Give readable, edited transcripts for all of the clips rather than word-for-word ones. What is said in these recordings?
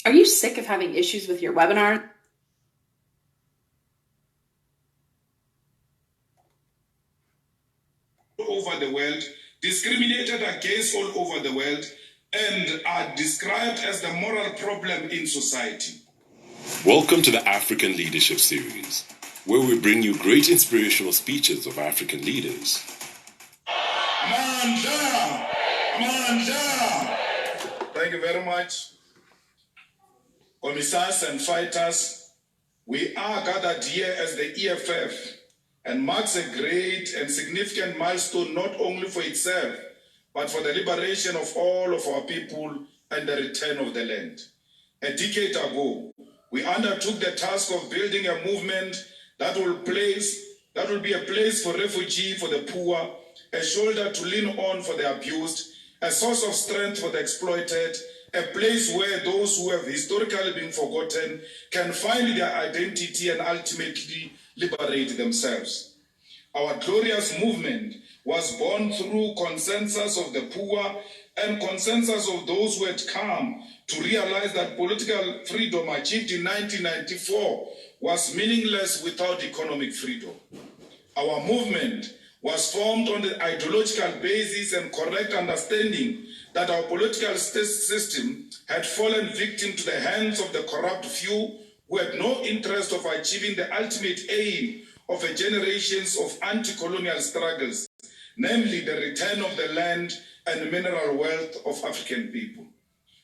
Are you sick of having issues with your webinar? Over the world, discriminated against all over the world, and are described as the moral problem in society. Welcome to the African Leadership Series, where we bring you great inspirational speeches of African leaders. Manda! Manda! Thank you very much. Commissars and fighters, we are gathered here as the EFF and marks a great and significant milestone not only for itself, but for the liberation of all of our people and the return of the land. A decade ago, we undertook the task of building a movement that will be a place for refugees, for the poor, a shoulder to lean on for the abused, a source of strength for the exploited, a place where those who have historically been forgotten can find their identity and ultimately liberate themselves. Our glorious movement was born through consensus of the poor and consensus of those who had come to realize that political freedom achieved in 1994 was meaningless without economic freedom. Our movement was formed on the ideological basis and correct understanding that our political system had fallen victim to the hands of the corrupt few who had no interest of achieving the ultimate aim of a generations of anti-colonial struggles, namely the return of the land and mineral wealth of African people.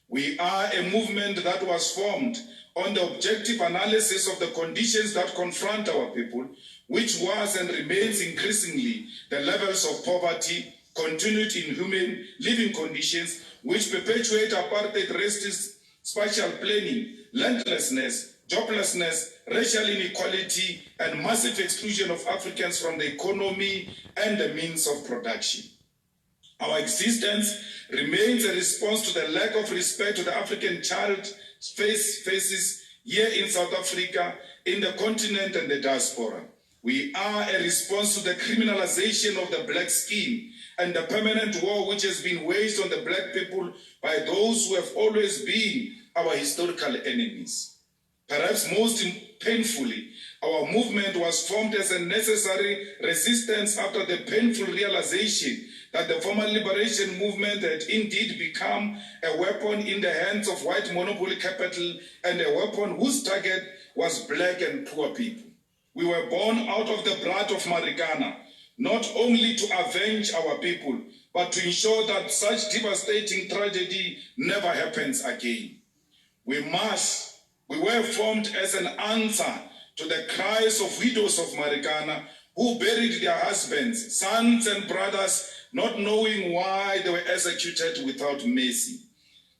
We are a movement that was formed on the objective analysis of the conditions that confront our people, which was and remains increasingly the levels of poverty, continued inhuman living conditions, which perpetuate apartheid, racist spatial planning, landlessness, joblessness, racial inequality, and massive exclusion of Africans from the economy and the means of production. Our existence remains a response to the lack of respect to the African child faces here in South Africa, in the continent and the diaspora. We are a response to the criminalization of the black skin and the permanent war which has been waged on the black people by those who have always been our historical enemies. Perhaps most painfully, our movement was formed as a necessary resistance after the painful realization that the former liberation movement had indeed become a weapon in the hands of white monopoly capital and a weapon whose target was black and poor people. We were born out of the blood of Marikana, not only to avenge our people, but to ensure that such devastating tragedy never happens again. We were formed as an answer to the cries of widows of Marikana who buried their husbands, sons and brothers, not knowing why they were executed without mercy.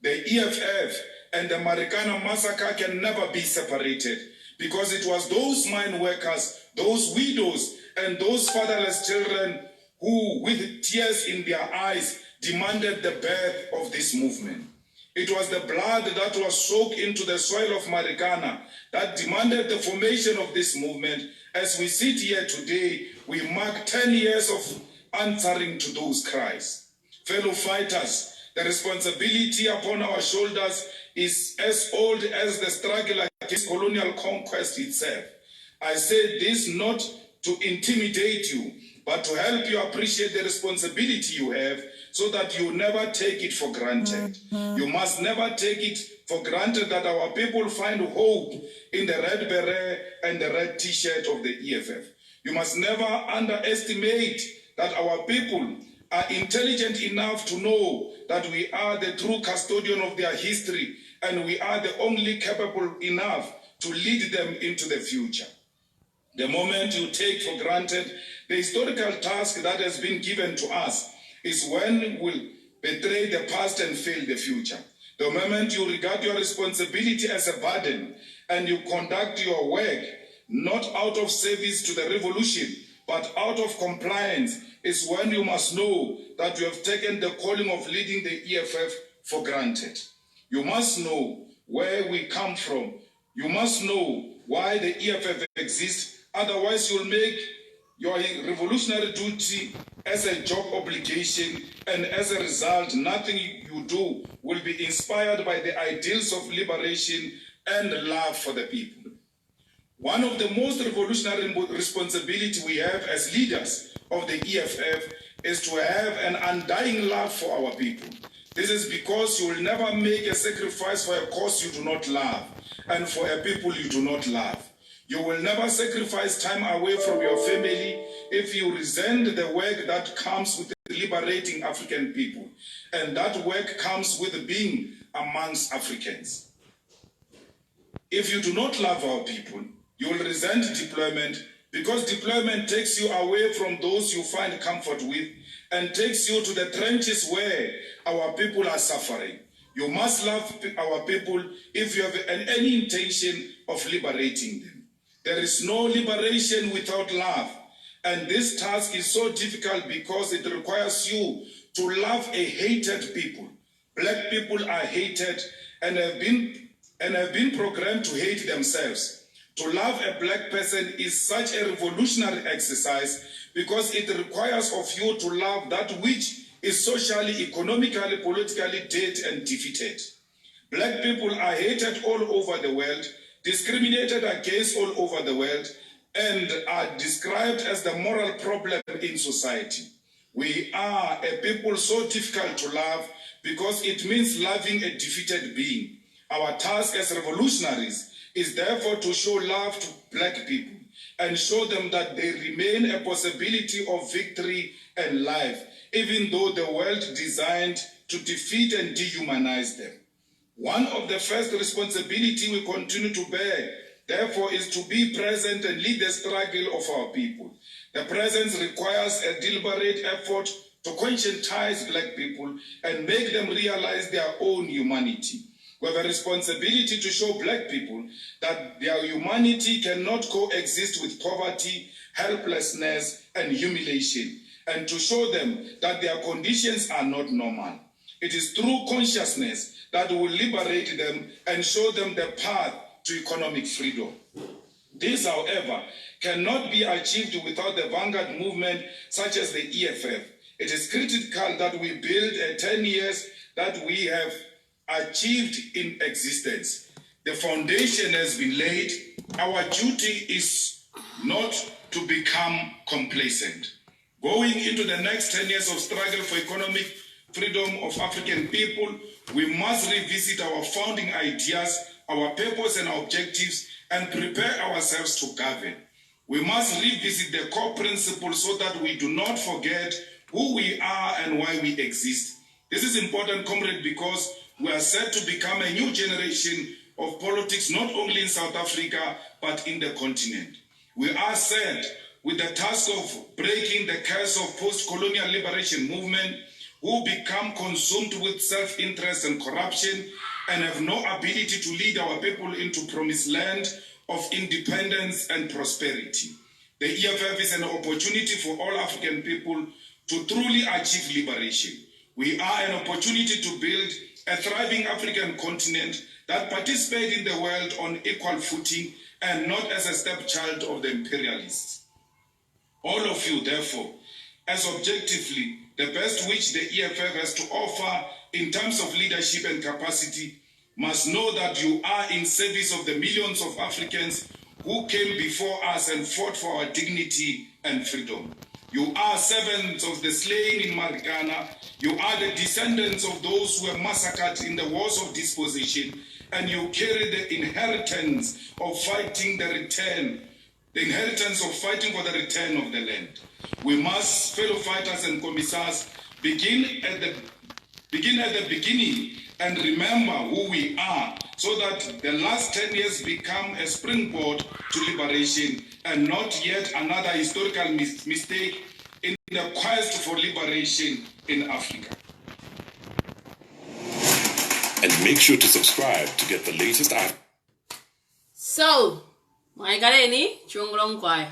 The EFF and the Marikana massacre can never be separated because it was those mine workers, those widows, and those fatherless children who, with tears in their eyes, demanded the birth of this movement. It was the blood that was soaked into the soil of Marikana that demanded the formation of this movement. As we sit here today, we mark 10 years of answering to those cries. Fellow fighters, the responsibility upon our shoulders is as old as the struggle against colonial conquest itself. I say this not to intimidate you, but to help you appreciate the responsibility you have so that you never take it for granted. You must never take it for granted that our people find hope in the red beret and the red t-shirt of the EFF. You must never underestimate that our people are intelligent enough to know that we are the true custodian of their history and we are the only capable enough to lead them into the future. The moment you take for granted the historical task that has been given to us is when we'll betray the past and fail the future. The moment you regard your responsibility as a burden and you conduct your work not out of service to the revolution, but out of compliance, is when you must know that you have taken the calling of leading the EFF for granted. You must know where we come from. You must know why the EFF exists. Otherwise, your revolutionary duty as a job obligation, and as a result, nothing you do will be inspired by the ideals of liberation and love for the people. One of the most revolutionary responsibilities we have as leaders of the EFF is to have an undying love for our people. This is because you will never make a sacrifice for a cause you do not love and for a people you do not love. You will never sacrifice time away from your family if you resent the work that comes with liberating African people. And that work comes with being amongst Africans. If you do not love our people, you will resent deployment, because deployment takes you away from those you find comfort with and takes you to the trenches where our people are suffering. You must love our people if you have any intention of liberating them. There is no liberation without love. And this task is so difficult because it requires you to love a hated people. Black people are hated and have been programmed to hate themselves. To love a black person is such a revolutionary exercise because it requires of you to love that which is socially, economically, politically dead and defeated. Black people are hated all over the world, discriminated against all over the world, and are described as the moral problem in society. We are a people so difficult to love because it means loving a defeated being. Our task as revolutionaries is therefore to show love to black people and show them that they remain a possibility of victory and life, even though the world designed to defeat and dehumanize them. One of the first responsibilities we continue to bear, therefore, is to be present and lead the struggle of our people. The presence requires a deliberate effort to conscientize black people and make them realize their own humanity. We have a responsibility to show black people that their humanity cannot coexist with poverty, helplessness, and humiliation, and to show them that their conditions are not normal. It is through consciousness that will liberate them and show them the path to economic freedom. This, however, cannot be achieved without the vanguard movement such as the EFF. It is critical that we build a 10 years that we have achieved in existence. The foundation has been laid. Our duty is not to become complacent. Going into the next 10 years of struggle for economic freedom of African people, we must revisit our founding ideas, our purpose and our objectives, and prepare ourselves to govern. We must revisit the core principles so that we do not forget who we are and why we exist. This is important, comrade, because we are set to become a new generation of politics, not only in South Africa, but in the continent. We are set with the task of breaking the curse of post-colonial liberation movement, who become consumed with self-interest and corruption and have no ability to lead our people into promised land of independence and prosperity. The EFF is an opportunity for all African people to truly achieve liberation. We are an opportunity to build a thriving African continent that participates in the world on equal footing and not as a stepchild of the imperialists. All of you, therefore, as objectively the best which the EFF has to offer in terms of leadership and capacity, must know that you are in service of the millions of Africans who came before us and fought for our dignity and freedom. You are servants of the slain in Marikana. You are the descendants of those who were massacred in the wars of dispossession, and you carry the inheritance of fighting for the return of the land. We must, fellow fighters and commissars, begin at the beginning and remember who we are, so that the last 10 years become a springboard to liberation and not yet another historical mistake in the quest for liberation in Africa. And make sure to subscribe to get the latest. So, Maigareni, Chungrongkwai.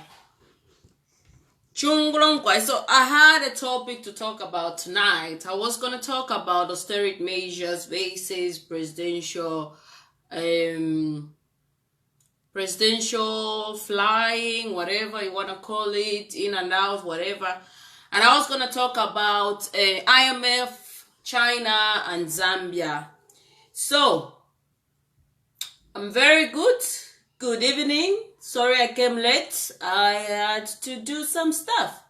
So I had a topic to talk about tonight. I was going to talk about austerity measures versus presidential presidential flying, whatever you want to call it, in and out, whatever. And I was going to talk about IMF, China, and Zambia. So, I'm very good. Good evening. Sorry I came late. I had to do some stuff.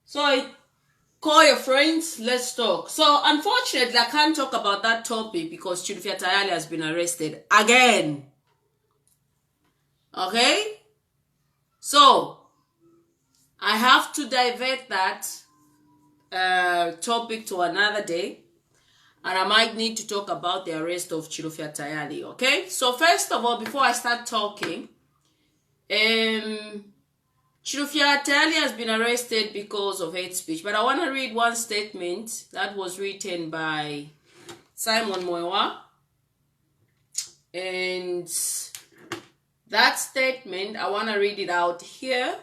So I call your friends, let's talk. So unfortunately, I can't talk about that topic because Chilufya Tayali has been arrested again. Okay? So, I have to divert that topic to another day. And I might need to talk about the arrest of Chilufya Tayali, okay? So first of all, before I start talking, Chilufya Tayali has been arrested because of hate speech. But I want to read one statement that was written by Simon Mwewa. And that statement, I want to read it out here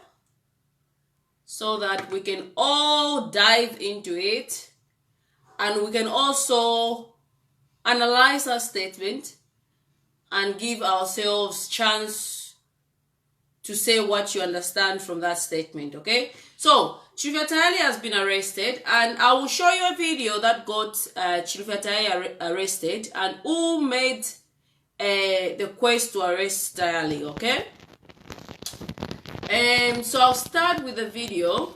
so that we can all dive into it. And we can also analyze our statement and give ourselves chance to say what you understand from that statement, okay? So, Chilufya Tayali has been arrested, and I will show you a video that got Chilufya Tayali arrested and who made the quest to arrest Tayali, okay? So I'll start with the video,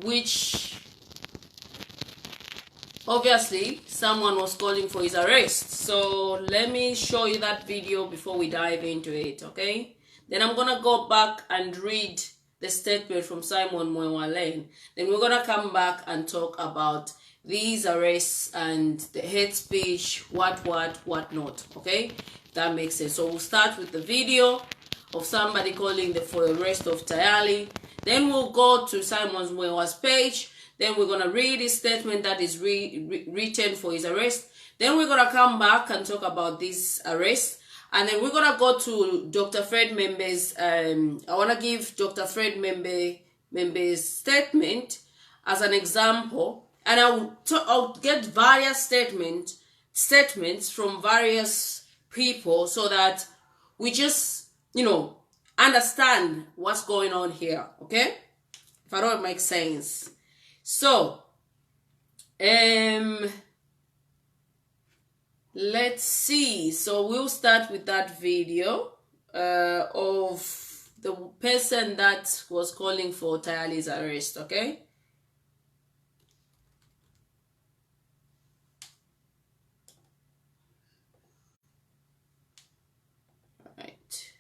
which obviously someone was calling for his arrest. So let me show you that video before we dive into it, okay? Then I'm gonna go back and read the statement from Simon Mwewa. Then we're gonna come back and talk about these arrests and the hate speech, what not, okay? That makes sense. So we'll start with the video of somebody calling for the arrest of Tayali. Then we'll go to Simon Mwewa's page. Then we're going to read his statement that is written for his arrest. Then we're going to come back and talk about this arrest. And then we're going to go to Dr. Fred Membe's, I want to give Dr. Fred Membe's statement as an example. And I'll get various statements from various people so that we just, understand what's going on here, okay? If I don't make sense. So, let's see. So we'll start with that video of the person that was calling for Tayali's arrest, okay? Right.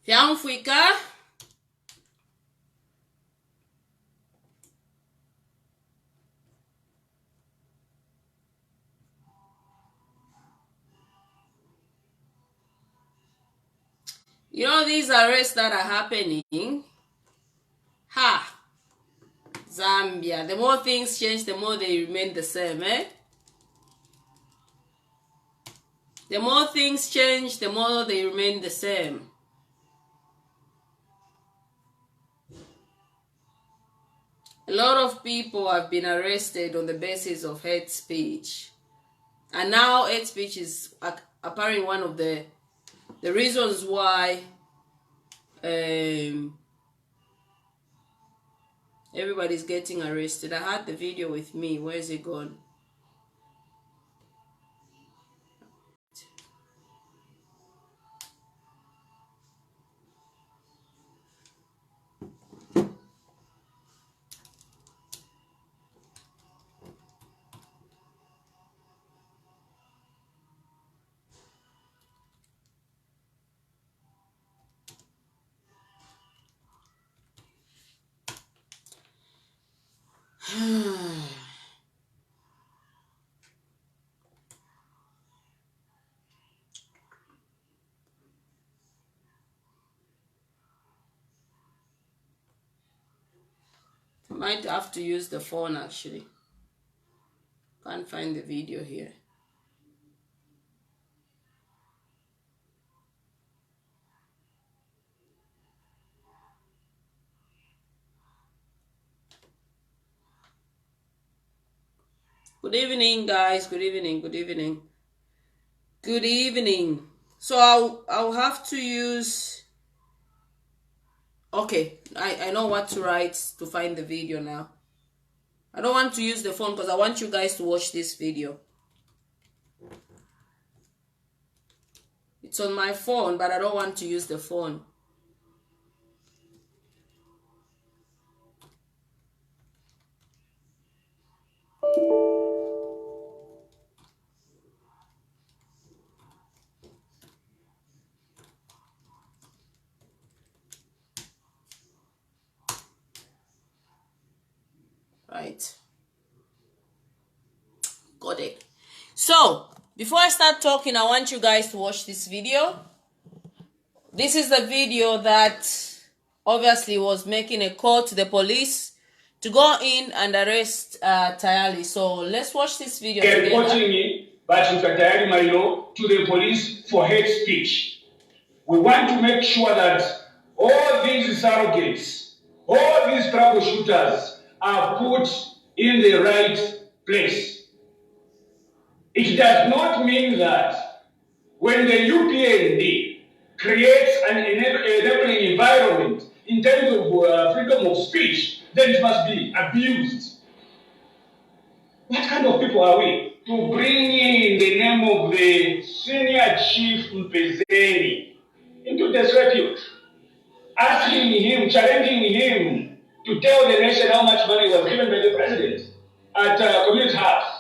Fiamfwika. You know these arrests that are happening? Zambia. The more things change, the more they remain the same, eh? The more things change, the more they remain the same. A lot of people have been arrested on the basis of hate speech. And now hate speech is apparently one of the reasons why everybody's getting arrested. I had the video with me. Where is it gone? I might have to use the phone actually. Can't find the video here. Good evening, guys. Good evening. Good evening. Good evening. So I'll have to use. Okay, I know what to write to find the video now. I don't want to use the phone because I want you guys to watch this video. It's on my phone, but I don't want to use the phone. Right. Got it. So, before I start talking, I want you guys to watch this video. This is the video that obviously was making a call to the police to go in and arrest Tayali. So let's watch this video together. Reporting me, but Tayali, my law, to the police for hate speech. We want to make sure that all these surrogates, all these troubleshooters are put in the right place. It does not mean that when the UPND creates an enabling environment in terms of freedom of speech, then it must be abused. What kind of people are we to bring in the name of the senior chief Mpezeni into disrepute, asking him, challenging him to tell the nation how much money was given by the president at community house?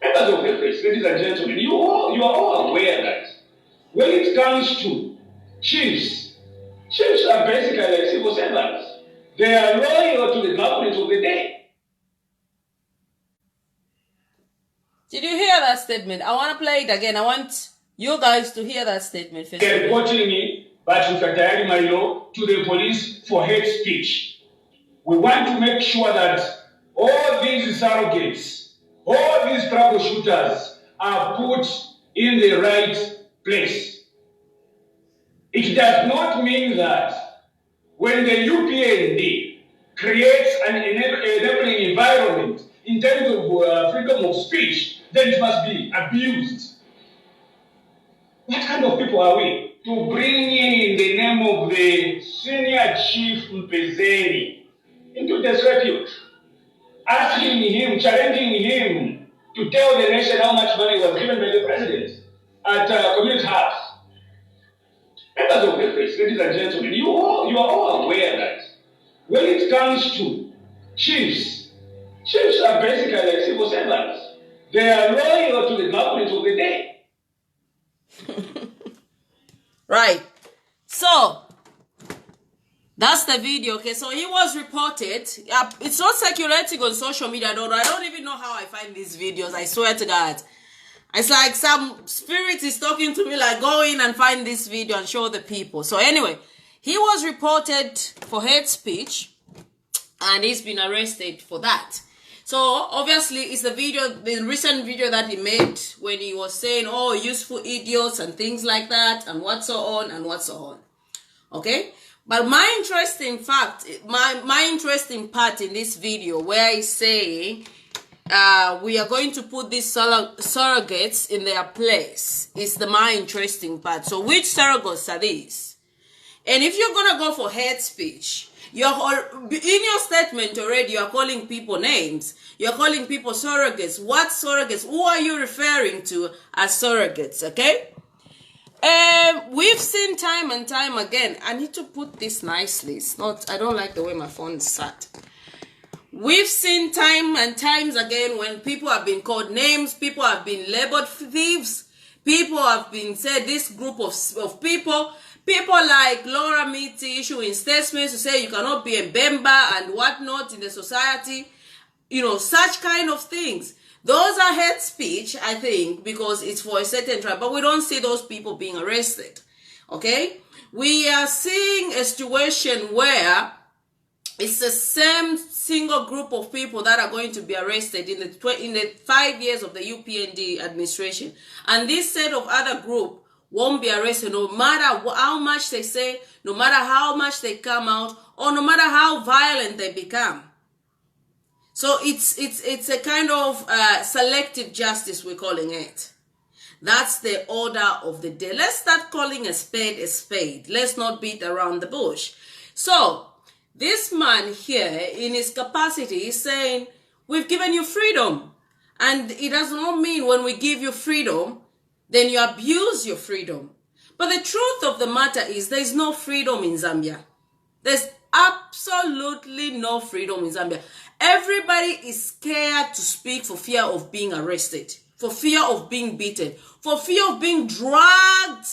Members of the press, ladies and gentlemen, you are all aware that when it comes to chiefs are basically like civil servants. They are loyal to the government of the day. Did you hear that statement? I want to play it again. I want you guys to hear that statement first. They're reporting me, but Tayali, my law, to the police for hate speech. We want to make sure that all these surrogates, all these troubleshooters are put in the right place. It does not mean that when the UPND creates an enabling environment in terms of freedom of speech, then it must be abused. What kind of people are we to bring in the name of the senior chief Mpezeni into disrepute, asking him, challenging him to tell the nation how much money was given by the president at community house? Members of the press, ladies and gentlemen, you are all aware that when it comes to chiefs are basically like civil servants. They are loyal to the government of the day. Right. So, that's the video. Okay, so he was reported. It's not circulating on social media. I don't even know how I find these videos. I swear to God. It's like some spirit is talking to me like, go in and find this video and show the people. So anyway, he was reported for hate speech and he's been arrested for that. So obviously it's the recent video that he made when he was saying, oh, useful idiots and things like that and what so on and what so on. Okay? But my interesting part in this video where he's saying, we are going to put these surrogates in their place is my interesting part. So which surrogates are these? And if you're going to go for hate speech, in your statement already, you're calling people names. You're calling people surrogates. What surrogates? Who are you referring to as surrogates? Okay? We've seen time and time again. I need to put this nicely. I don't like the way my phone is sat. We've seen time and times again when people have been called names, people have been labeled thieves, people have been said this group of people like Laura Miti issuing statements to say you cannot be a Bemba and whatnot in the society, such kind of things. Those are hate speech, I think, because it's for a certain tribe, but we don't see those people being arrested, okay? We are seeing a situation where it's the same single group of people that are going to be arrested in the 5 years of the UPND administration. And this set of other group won't be arrested no matter how much they say, no matter how much they come out, or no matter how violent they become. So it's a kind of selective justice, we're calling it. That's the order of the day. Let's start calling a spade a spade. Let's not beat around the bush. So this man here, in his capacity, is saying, we've given you freedom. And it does not mean when we give you freedom, then you abuse your freedom. But the truth of the matter is there's no freedom in Zambia. There's absolutely no freedom in Zambia. Everybody is scared to speak for fear of being arrested, for fear of being beaten, for fear of being dragged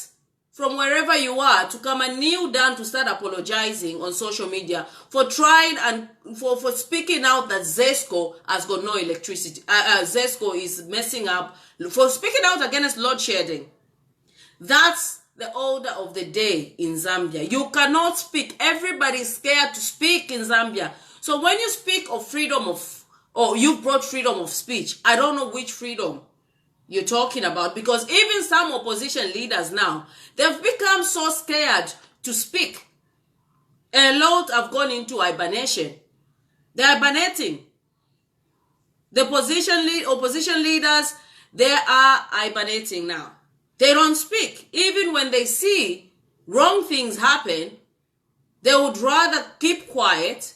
from wherever you are to come and kneel down to start apologizing on social media for trying and for speaking out that ZESCO has got no electricity. ZESCO is messing up, for speaking out against load shedding. That's the order of the day in Zambia. You cannot speak. Everybody is scared to speak in Zambia. So when you speak of freedom of, or you brought freedom of speech, I don't know which freedom you're talking about, because even some opposition leaders now, they've become so scared to speak. A lot have gone into hibernation. They're hibernating. The opposition leaders, they are hibernating now. They don't speak. Even when they see wrong things happen, they would rather keep quiet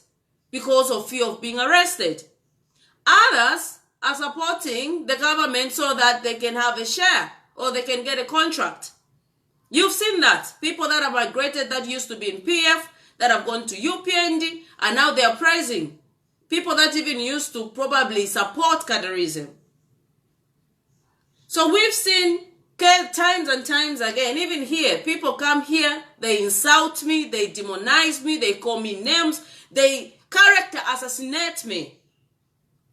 because of fear of being arrested. Others are supporting the government so that they can have a share or they can get a contract. You've seen that. People that have migrated that used to be in PF, that have gone to UPND, and now they are praising. People that even used to probably support cadarism. So we've seen times and times again, even here, people come here, they insult me, they demonize me, they call me names, they character assassinate me.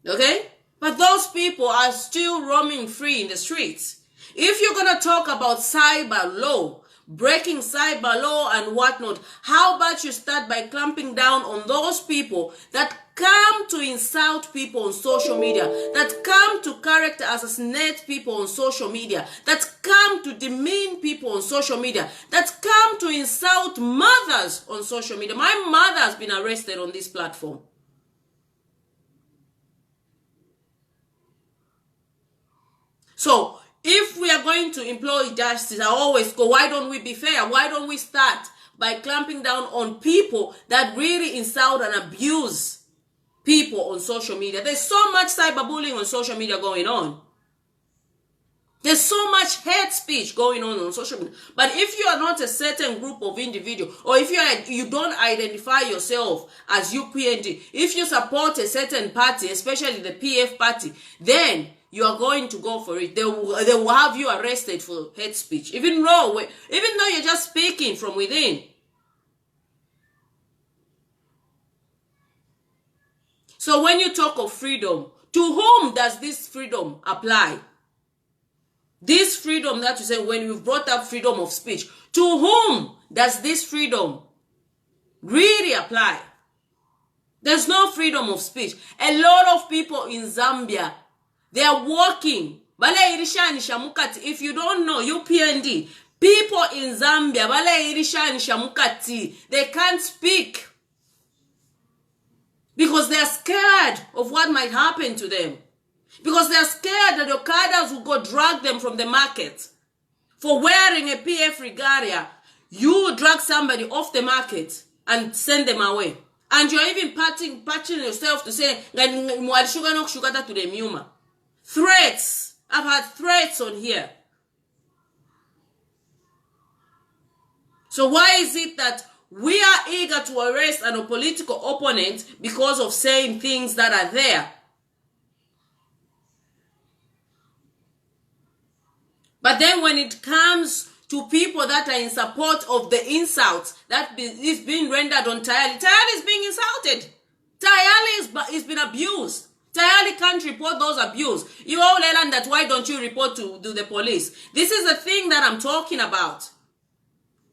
Okay? But those people are still roaming free in the streets. If you're going to talk about cyber law, breaking cyber law and whatnot, how about you start by clamping down on those people that come to insult people on social media, that come to character assassinate people on social media, that come to demean people on social media, that come to insult mothers on social media. My mother has been arrested on this platform. So if we are going to employ justice, I always go, why don't we be fair? Why don't we start by clamping down on people that really insult and abuse people on social media? There's so much cyberbullying on social media going on. There's so much hate speech going on social media. But if you are not a certain group of individuals, or if you don't identify yourself as UPND, if you support a certain party, especially the PF party, then you are going to go for it. They will have you arrested for hate speech, even though you're just speaking from within. So when you talk of freedom, to whom does this freedom apply? This freedom that you say, when you've brought up freedom of speech, to whom does this freedom really apply? There's no freedom of speech. A lot of people in Zambia, they are walking. If you don't know, UPND, people in Zambia, they can't speak because they are scared of what might happen to them. Because they are scared that the Okadas will go drag them from the market. For wearing a PF regalia, you drag somebody off the market and send them away. And you're even patching yourself to say, to the Muma. Threats. I've had threats on here. So why is it that we are eager to arrest a political opponent because of saying things that are there? But then when it comes to people that are in support of the insults that is being rendered on Tayali, Tayali is being insulted. Tayali is been abused. Tayali can't report those abuse. You all learn that, why don't you report to the police? This is the thing that I'm talking about.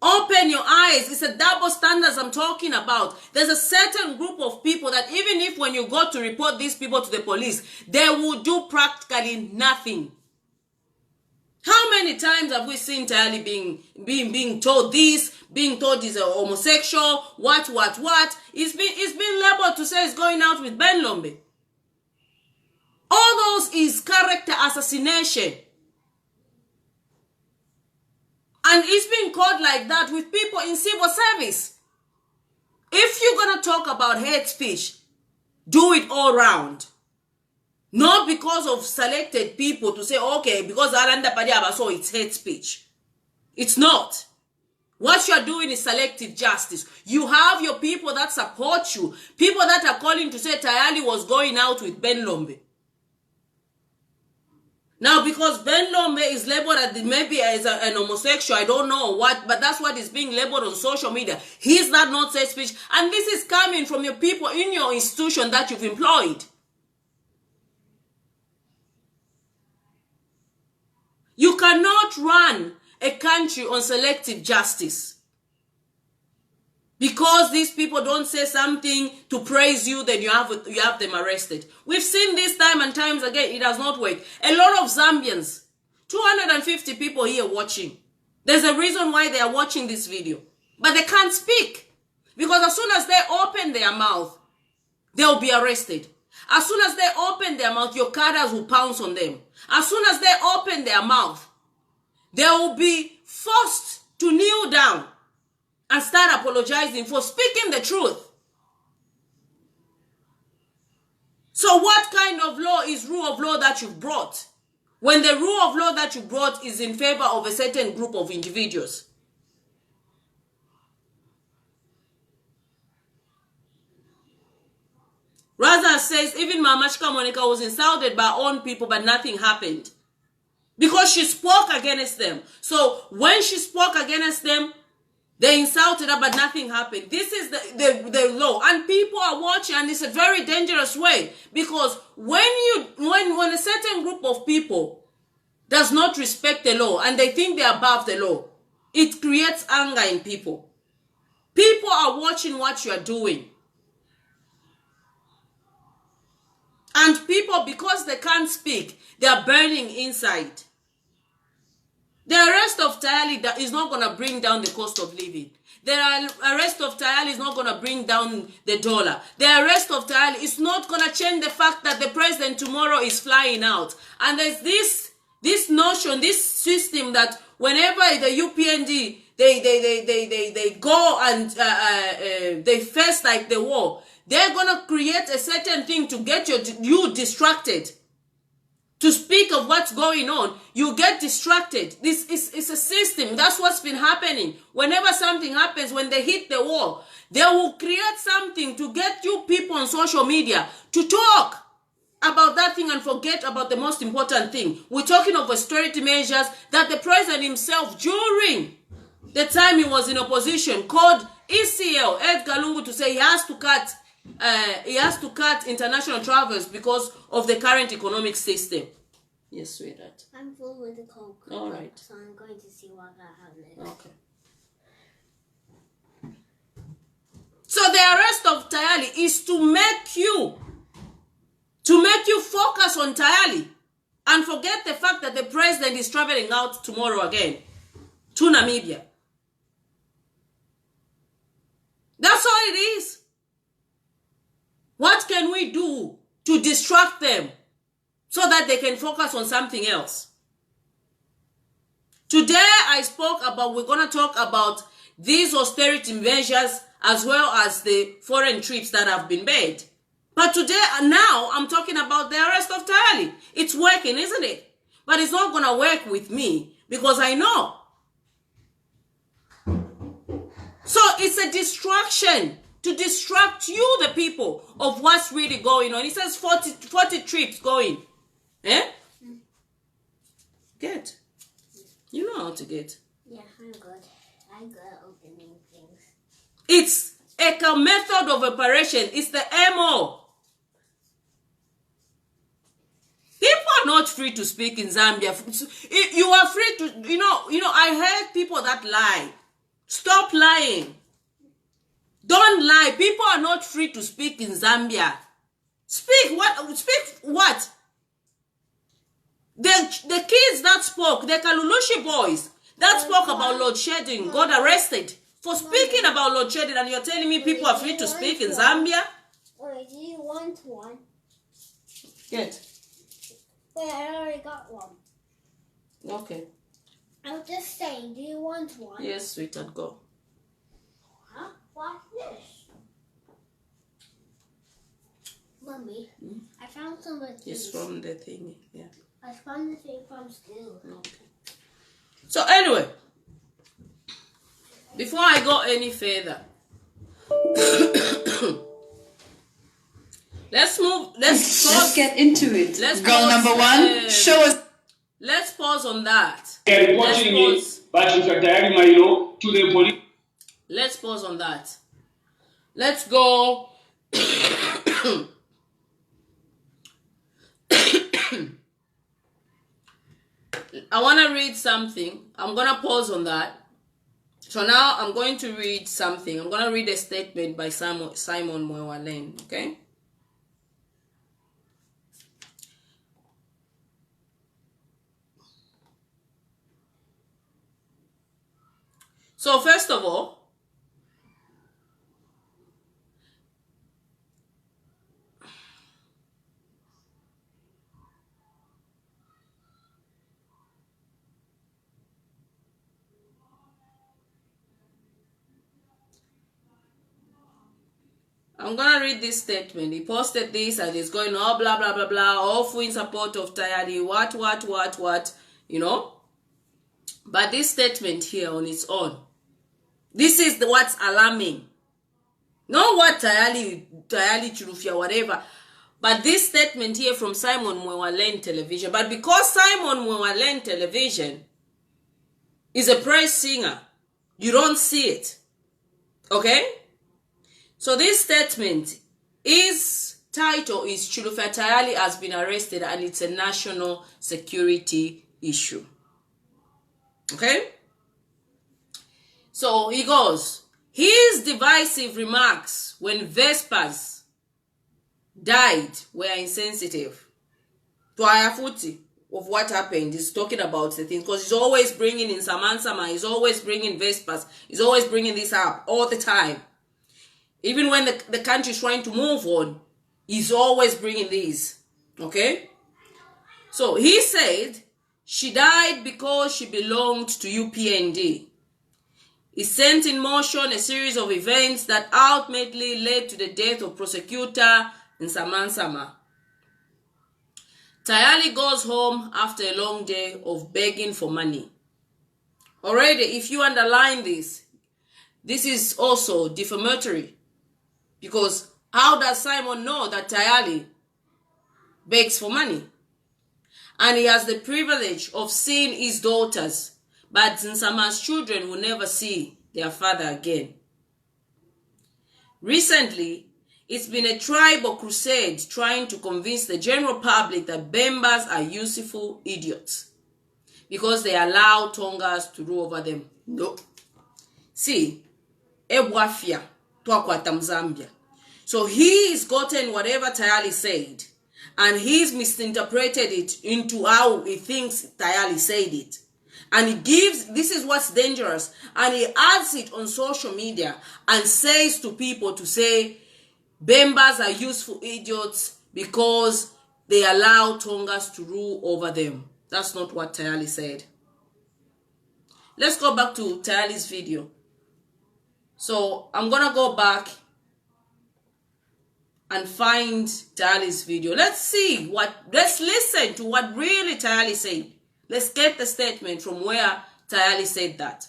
Open your eyes. It's a double standards I'm talking about. There's a certain group of people that even if when you go to report these people to the police, they will do practically nothing. How many times have we seen Tayali being told this, being told he's a homosexual, what? It's been labeled to say he's going out with Ben Lombe. All those is character assassination. And it's been called like that with people in civil service. If you're going to talk about hate speech, do it all round. Not because of selected people to say, okay, because Alanda Padiaba, so it's hate speech. It's not. What you're doing is selective justice. You have your people that support you. People that are calling to say Tayali was going out with Ben Lombe. Now, because Ben Lombe is labeled as maybe as an homosexual, I don't know what, but that's what is being labeled on social media. He's not hate speech. And this is coming from your people in your institution that you've employed. You cannot run a country on selective justice. Because these people don't say something to praise you, then you have them arrested. We've seen this time and times again. It does not work. A lot of Zambians, 250 people here watching. There's a reason why they are watching this video. But they can't speak. Because as soon as they open their mouth, they'll be arrested. As soon as they open their mouth, your cadres will pounce on them. As soon as they open their mouth, they will be forced to kneel down and start apologizing for speaking the truth. So what kind of law is rule of law that you've brought? When the rule of law that you brought is in favor of a certain group of individuals. Raza says, even Mamachka Monica was insulted by her own people, but nothing happened. Because she spoke against them. So when she spoke against them, they insulted her, but nothing happened. This is the law. And people are watching, and it's a very dangerous way. Because when a certain group of people does not respect the law, and they think they're above the law, it creates anger in people. People are watching what you are doing. And people, because they can't speak, they are burning inside. The arrest of Tayali is not going to bring down the cost of living. The arrest of Tayali is not going to bring down the dollar. The arrest of Tayali is not going to change the fact that the president tomorrow is flying out. And there's this notion, this system that whenever the UPND, they go and they face like the war, they're going to create a certain thing to get you distracted. To speak of what's going on, you get distracted. This is a system. That's what's been happening. Whenever something happens, when they hit the wall, they will create something to get you people on social media to talk about that thing and forget about the most important thing. We're talking of austerity measures that the president himself, during the time he was in opposition, called ECL, Edgar Lungu, to say he has to cut international travels because of the current economic system. Yes, sweetheart. I'm full with the Coke. All right. So I'm going to see what I have next. Okay. So the arrest of Tayali is to make you focus on Tayali and forget the fact that the president is traveling out tomorrow again to Namibia. That's all it is. What can we do to distract them so that they can focus on something else? Today we're going to talk about these austerity measures as well as the foreign trips that have been made. But now I'm talking about the arrest of Tayali. It's working, isn't it? But it's not going to work with me because I know. So it's a distraction to distract you, the people, of what's really going on. It says 40 trips going. Eh? Get. You know how to get. Yeah, I'm good. I'm good at opening things. It's a method of operation. It's the MO. People are not free to speak in Zambia. You are free to, I heard people that lie. Stop lying. Don't lie. People are not free to speak in Zambia. Speak what? Speak what? The kids that spoke, the Kalulushi boys that spoke about load shedding got arrested for speaking about load shedding, and you're telling me people are free to speak in Zambia? Wait, do you want one? Get. Wait, I already got one. Okay. I was just saying, do you want one? Yes, sweetheart, go. Huh? What's this? Mummy, I found some of these. It's from the thingy, yeah. I found the thing from school. Okay. So anyway, before I go any further, let's get into it. Girl number one, show us. Let's pause on that. They're reporting me, but Mr. Tayali Milo to the police. Let's pause on that. Let's go. I want to read something. I'm going to pause on that. So now I'm going to read something. I'm going to read a statement by Simon Mwewalen, okay? So first of all, I'm gonna read this statement. He posted this and he's going, oh, blah, blah, blah, blah, all in support of Tayali, what, you know? But this statement here on its own, this is what's alarming. Not what Tayali, Chilufya, whatever. But this statement here from Simon Mwewalen Television. But because Simon Mwewalen Television is a praise singer, you don't see it. Okay? So this statement, is title is Chilufya Tayali has been arrested and it's a national security issue. Okay? So he goes, his divisive remarks when Vespers died were insensitive. To Ayafuti of what happened, he's talking about the things because he's always bringing in Samansama, he's always bringing Vespers, he's always bringing this up all the time. Even when the country is trying to move on, he's always bringing these. Okay? So he said she died because she belonged to UPND. He sent in motion a series of events that ultimately led to the death of prosecutor Nsamansama. Tayali goes home after a long day of begging for money. Already, if you underline this, this is also defamatory. Because how does Simon know that Tayali begs for money? And he has the privilege of seeing his daughters, but Nsama's children will never see their father again. Recently, it's been a tribal crusade trying to convince the general public that Bembas are useful idiots because they allow Tongas to rule over them. No. See, Ebwafia. Zambia. So he's gotten whatever Tayali said and he's misinterpreted it into how he thinks Tayali said it. And he gives, this is what's dangerous, and he adds it on social media and says to people to say, Bembas are useful idiots because they allow Tongas to rule over them. That's not what Tayali said. Let's go back to Tayali's video. So I'm gonna go back and find Tayali's video. Let's listen to what really Tayali said. Let's get the statement from where Tayali said that.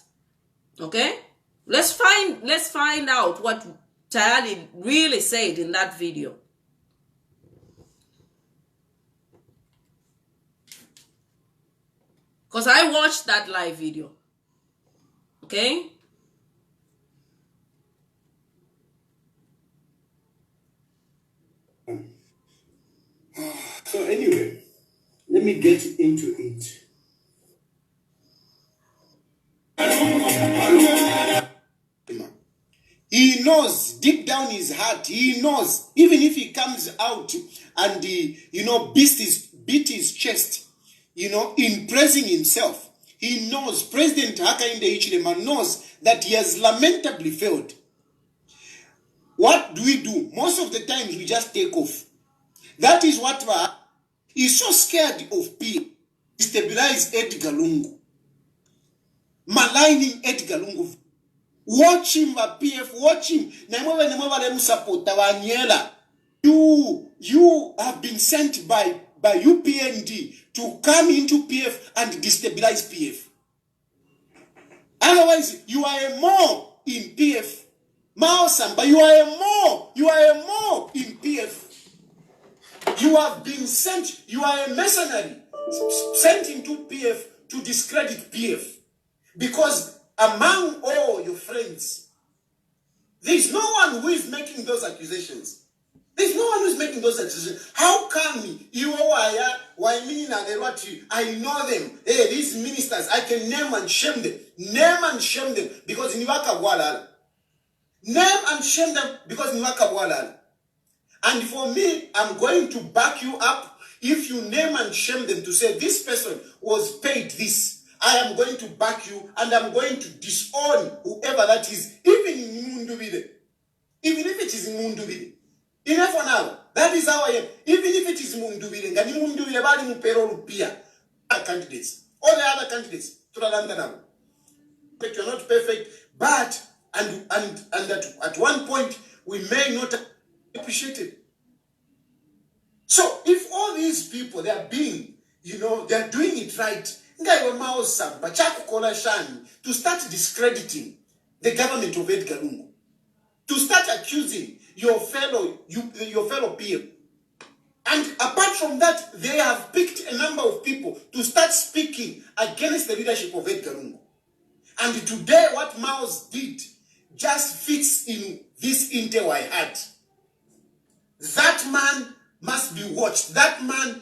Okay? Let's find out what Tayali really said in that video. Because I watched that live video. Okay? So anyway, let me get into it. He knows deep down his heart, he knows, even if he comes out and beat his chest, in praising himself, he knows, President Hakainde Hichilema knows that he has lamentably failed. What do? Most of the times we just take off. That is what is so scared of PF. Destabilize Edgar Lungu. Maligning Edgar Lungu. Watch him, PF, watch him. You have been sent by UPND to come into PF and destabilize PF. Otherwise, you are a mob in PF. Mao Samba, you are a mob in PF. You have been sent, you are a mercenary, sent into PF to discredit PF. Because among all your friends, there's no one who is making those accusations. There's no one who is making those accusations. How come you I know them? Hey, these ministers, I can name and shame them. Name and shame them because Niwaka Walala. Name and shame them because Niwaka Walala. And for me, I'm going to back you up if you name and shame them to say this person was paid this. I am going to back you and I'm going to disown whoever that is, even in Mundubide. Even if it is in Mundubide. Enough for now. That is how I am. Even if it is Mundubide, Gani Mundubide, Badi Mupero Lupia. Candidates. All the other candidates. But you're not perfect. But, and at one point, we may not appreciate it. So, if all these people, they are being, they are doing it right, to start discrediting the government of Edgar Lungu, to start accusing your fellow peer. And apart from that, they have picked a number of people to start speaking against the leadership of Edgar Lungu. And today, what Mao's did just fits in this intel I had. That man must be watched. That man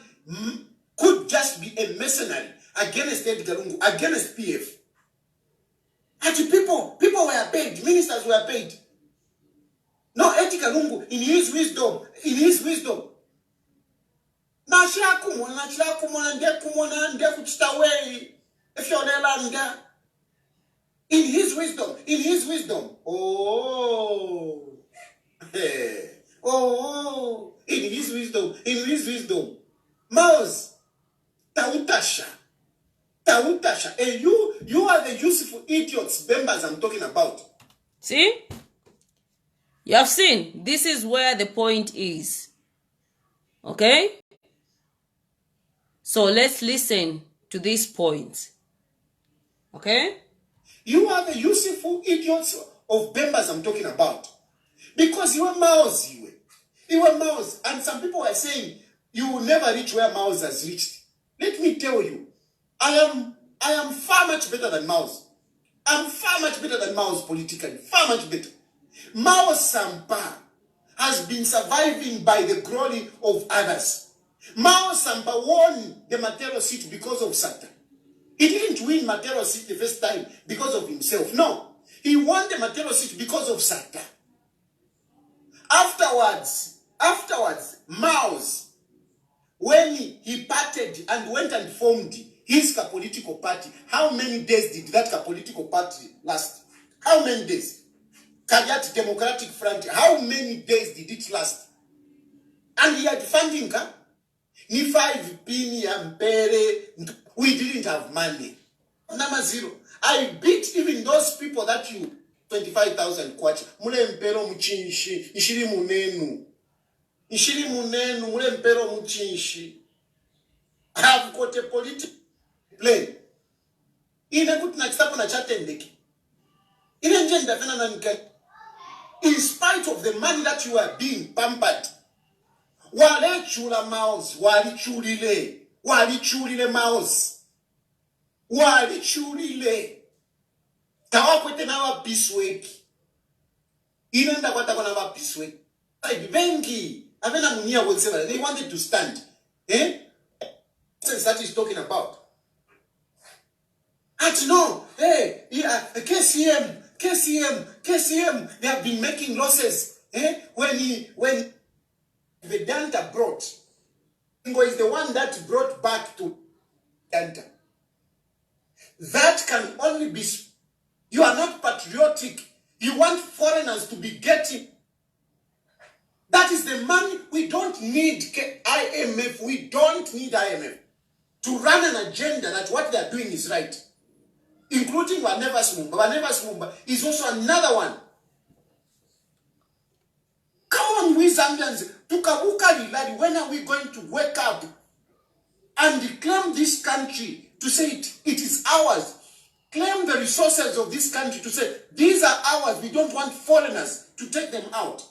could just be a mercenary against Edgar Lungu, against PF. And people were paid, ministers were paid. No, Edgar Lungu, in his wisdom, in his wisdom, in his wisdom, Mao's Tautasha. And you are the useful idiots, members I'm talking about. See? You have seen, this is where the point is. Okay? So let's listen to this point. Okay? You are the useful idiots of members I'm talking about. Because you are Mao's. You are Mao's. And some people are saying you will never reach where Mao's has reached. Let me tell you, I am far much better than Mao's. I'm far much better than Mao's politically. Far much better. Mao Sampa has been surviving by the glory of others. Mao Sampa won the Matero seat because of Sata. He didn't win Matero seat the first time because of himself. No. He won the Matero seat because of Sata. Afterwards, Mao's, when he parted and went and formed his political party, how many days did that political party last? How many days? Kadiat Democratic Front, how many days did it last? And he had funding, ni 5 pini ampere. We didn't have money. Number 0. I beat even those people that you 25,000 kwacha. Mule mpero mchinshi, ishiri munenu, mule mpero mchinshi. I've got a political plan. Ina kuti nachisapo na chatendeki. Ina njenda fena na nikati. In spite of the money that you are being pampered, wale chula Mao's, wali chulile Mao's, wali chulile. Tawakwete na wa bisweki. Inenda kwa tako na wa bisweki. Bengi, avena munia wonseva. They wanted to stand. That is talking about. And no, hey, KCM, they have been making losses. When Vedanta brought, Ingo is the one that brought back to Vedanta. That can only be, you are not patriotic. You want foreigners to be getting. That is the money. We don't need IMF. We don't need IMF to run an agenda that what they are doing is right, including Wanevas Mumba. Wanevas Mumba is also another one. Come on, we Zambians, when are we going to wake up and claim this country to say it is ours? Claim the resources of this country to say these are ours. We don't want foreigners to take them out.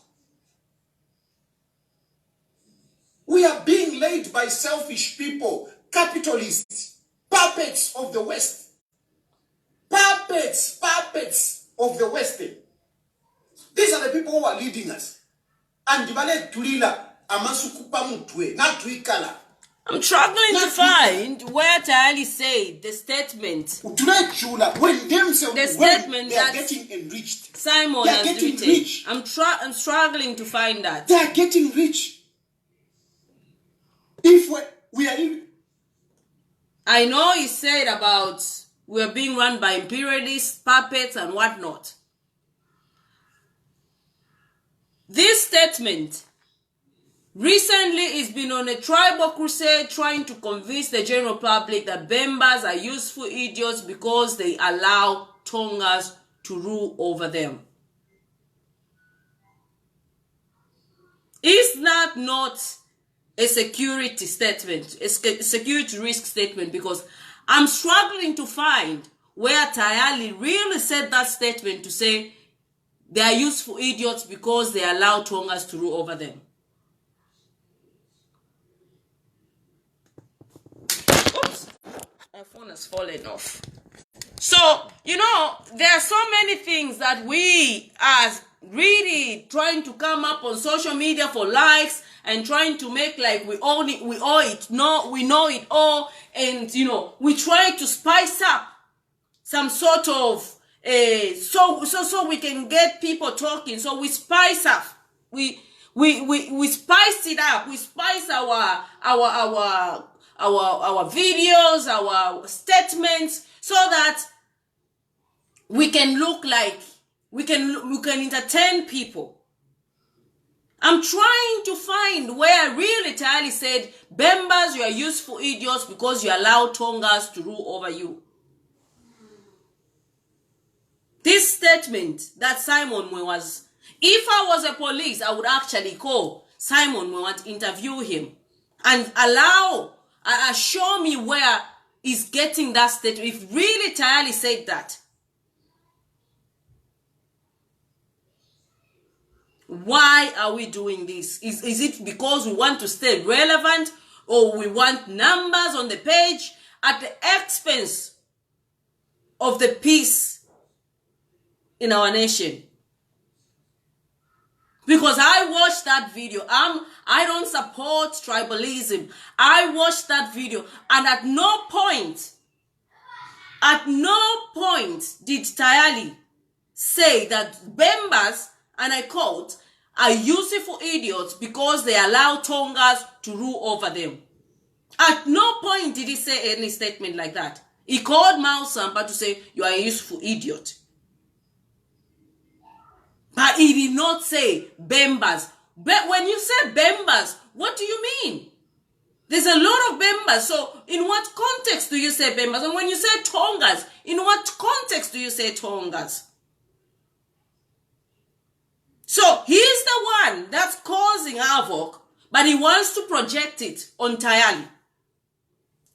We are being led by selfish people, capitalists, puppets of the West. Puppets of the West. These are the people who are leading us. And I'm struggling to find where Tayali said the statement. When themselves, The statement they are that getting enriched. Simon They are has getting written. rich. I'm struggling to find that. They are getting rich. If we are in, I know he said about we're being run by imperialists, puppets, and whatnot. This statement recently has been on a tribal crusade trying to convince the general public that Bembas are useful idiots because they allow Tongas to rule over them. Is that not a security statement, a security risk statement? Because I'm struggling to find where Tayali really said that statement to say they are useful idiots because they allow Tongas to rule over them. Oops, my phone has fallen off. So, there are so many things that we are really trying to come up on social media for likes and trying to make like we own it, we know it all, and we try to spice up some sort of so we can get people talking. So we spice up, we spice it up, we spice our videos, our statements, so that we can look like we can entertain people. I'm trying to find where really Tayali said, Bembas, you are useful idiots because you allow Tongas to rule over you. This statement that Simon Mwe was, if I was a police, I would actually call Simon Mwe and interview him and show me where he's getting that statement. If really Tayali said that, why are we doing this? Is it because we want to stay relevant, or we want numbers on the page at the expense of the peace in our nation? Because I watched that video. I don't support tribalism. I watched that video, and at no point did Tayali say that Bembas, and I quote, are useful idiots because they allow Tongas to rule over them. At no point did he say any statement like that. He called Mao Sampa to say, you are a useful idiot. But he did not say Bembas. But when you say Bembas, what do you mean? There's a lot of Bembas. So in what context do you say Bembas? And when you say Tongas, in what context do you say Tongas? So he's the one that's causing havoc, but he wants to project it on Tayali.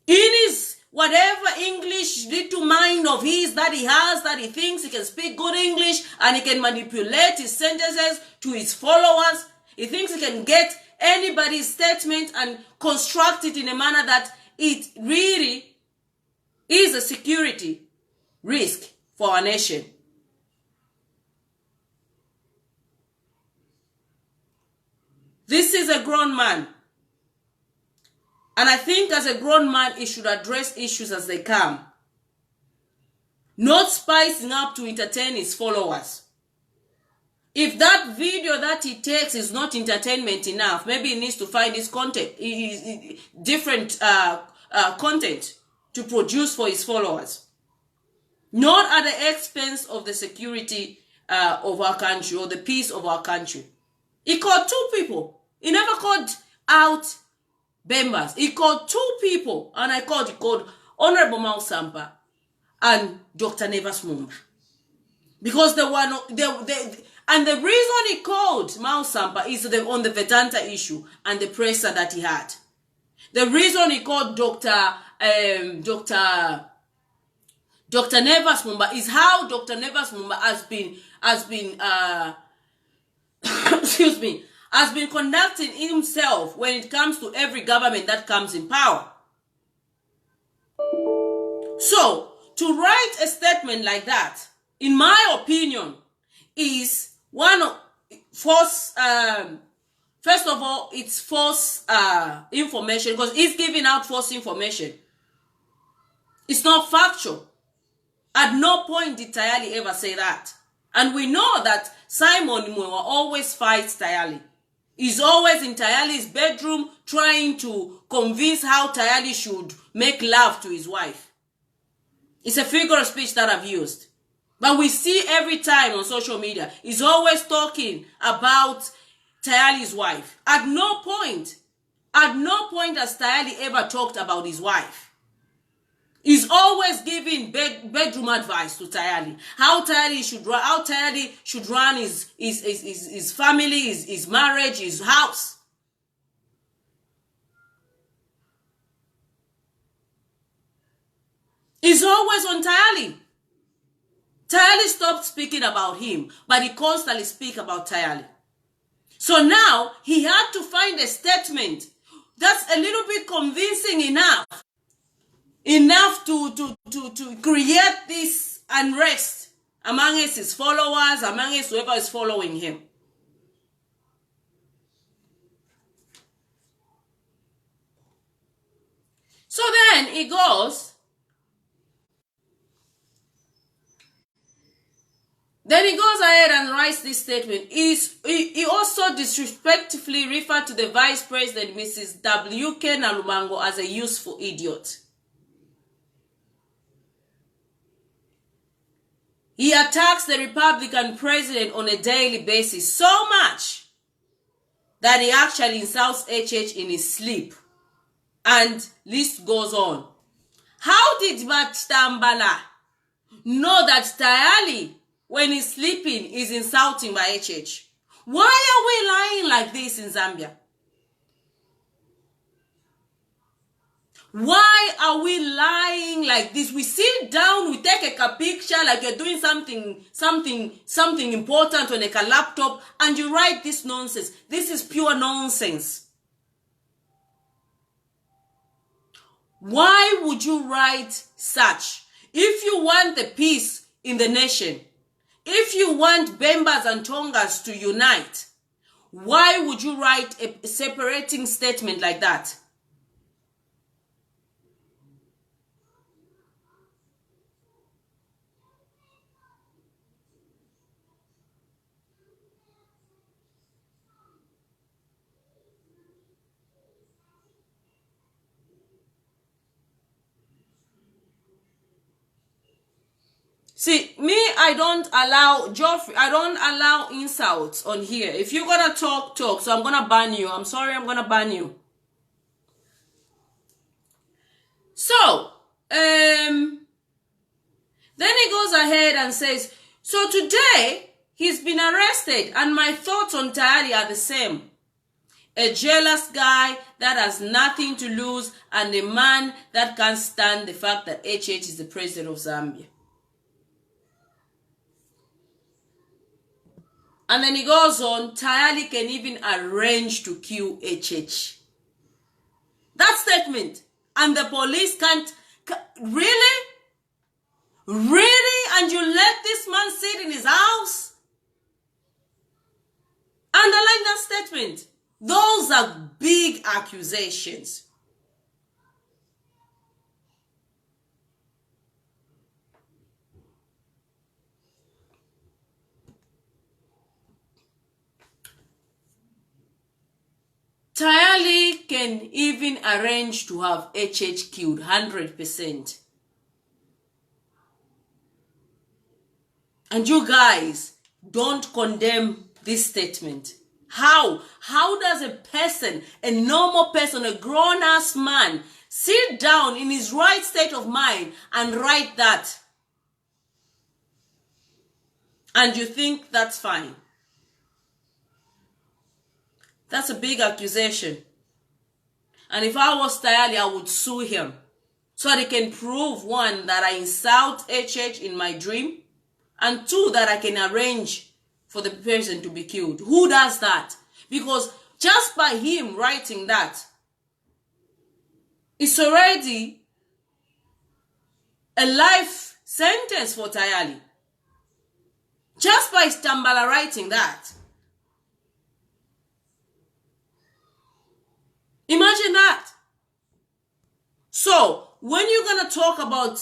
In his whatever English little mind of his that he has, that he thinks he can speak good English and he can manipulate his sentences to his followers. He thinks he can get anybody's statement and construct it in a manner that it really is a security risk for our nation. This is a grown man. And I think as a grown man, he should address issues as they come. Not spicing up to entertain his followers. If that video that he takes is not entertainment enough, maybe he needs to find his content, different content to produce for his followers. Not at the expense of the security of our country or the peace of our country. He caught 2 people He never called out Bembas. He called two people, and he called Honorable Mau Sampa and Dr. Nevas Mumba. Because they were not, and the reason he called Mau Sampa is on the Vedanta issue and the pressure that he had. The reason he called Dr. Nevas Mumba is how Dr. Nevas Mumba has been excuse me, has been conducting himself when it comes to every government that comes in power. So, to write a statement like that, in my opinion, is one of false. First of all, it's false information because he's giving out false information. It's not factual. At no point did Tayali ever say that. And we know that Simon Mwewa always fights Tayali. He's always in Tayali's bedroom trying to convince how Tayali should make love to his wife. It's a figure of speech that I've used. But we see every time on social media, he's always talking about Tayali's wife. At no point has Tayali ever talked about his wife. He's always giving bedroom advice to Tayali. How Tayali should run his family, his marriage, his house. He's always on Tayali. Tayali stopped speaking about him, but he constantly speaks about Tayali. So now he had to find a statement that's a little bit convincing enough to create this unrest among his followers, among whoever is following him. So then he goes. Then he goes ahead and writes this statement. He also disrespectfully referred to the Vice President, Mrs. W.K. Nalumango, as a useful idiot. He attacks the Republican president on a daily basis so much that he actually insults HH in his sleep. And list goes on. How did Matambala know that Tayali, when he's sleeping, is insulting by HH? Why are we lying like this in Zambia? Why are we lying like this? We sit down, we take a picture like you're doing something important on a laptop, and you write this nonsense. This is pure nonsense. Why would you write such? If you want the peace in the nation, if you want Bembas and Tongas to unite, why would you write a separating statement like that? See, me, I don't allow insults on here. If you're gonna talk. So I'm gonna ban you. I'm sorry, I'm gonna ban you. So, then he goes ahead and says, so today, he's been arrested, and my thoughts on Tayali are the same. A jealous guy that has nothing to lose, and a man that can't stand the fact that HH is the president of Zambia. And then he goes on, Tayali can even arrange to kill HH. That statement. And the police can't. Really? Really? And you let this man sit in his house? Underline that statement. Those are big accusations. Tayali can even arrange to have HH killed 100%. And you guys don't condemn this statement. How? How does a person, a normal person, a grown-ass man, sit down in his right state of mind and write that? And you think that's fine? That's a big accusation. And if I was Tayali, I would sue him. So that he can prove, one, that I insult HH in my dream, and two, that I can arrange for the person to be killed. Who does that? Because just by him writing that, it's already a life sentence for Tayali. Just by Stambala writing that. Imagine that. So, when you're going to talk about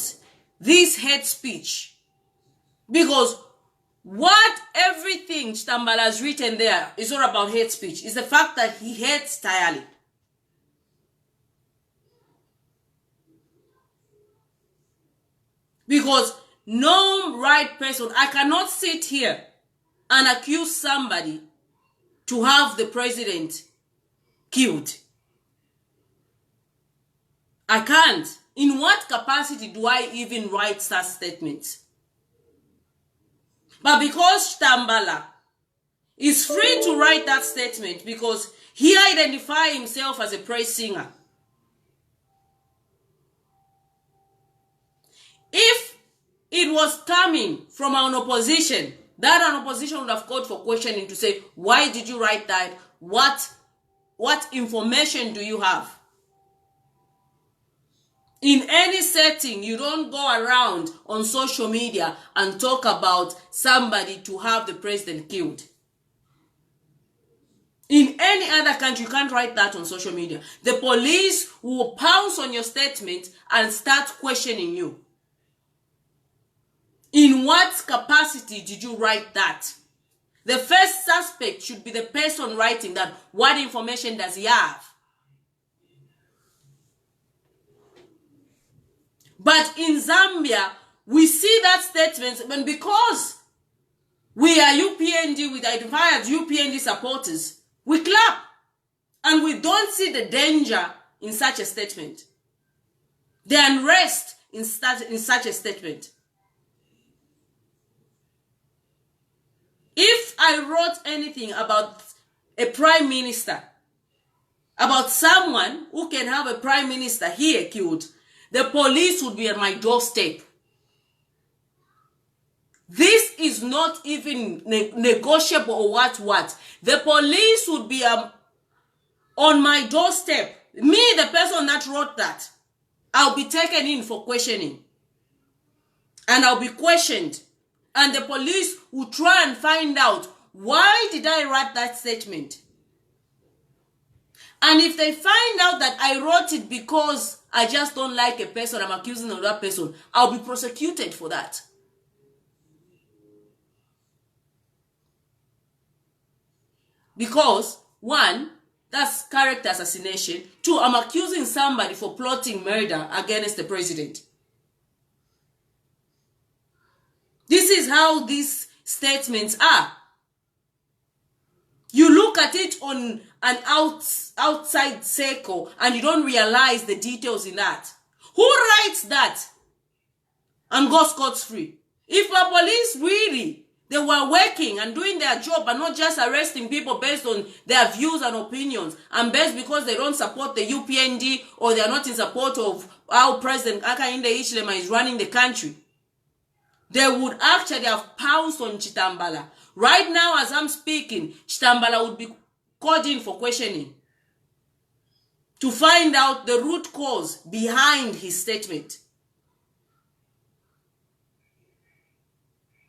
this hate speech, because what everything Stambala has written there is all about hate speech, is the fact that he hates Tayali. Because no right person, I cannot sit here and accuse somebody to have the president killed. I can't. In what capacity do I even write such statements? But because Stambala is free to write that statement because he identifies himself as a praise singer. If it was coming from an opposition, that an opposition would have called for questioning to say, why did you write that? What information do you have? In any setting, you don't go around on social media and talk about somebody to have the president killed. In any other country, you can't write that on social media. The police will pounce on your statement and start questioning you. In what capacity did you write that? The first suspect should be the person writing that. What information does he have? But in Zambia, we see that statement, and because we are UPND, we identify as UPND supporters, we clap. And we don't see the danger in such a statement. The unrest in such a statement. If I wrote anything about a prime minister, about someone who can have a prime minister here killed, the police would be at my doorstep. This is not even negotiable or what. The police would be on my doorstep. Me, the person that wrote that, I'll be taken in for questioning. And I'll be questioned. And the police will try and find out, why did I write that statement? And if they find out that I wrote it because I just don't like a person, I'm accusing of that person, I'll be prosecuted for that. Because, one, that's character assassination. Two, I'm accusing somebody for plotting murder against the president. This is how these statements are. You look at it on an outside circle and you don't realize the details in that. Who writes that and goes scot-free? If the police really, they were working and doing their job and not just arresting people based on their views and opinions and based because they don't support the UPND or they are not in support of how President Hakainde Hichilema is running the country, they would actually have pounced on Chitambala. Right now, as I'm speaking, Chitambala would be called in for questioning to find out the root cause behind his statement.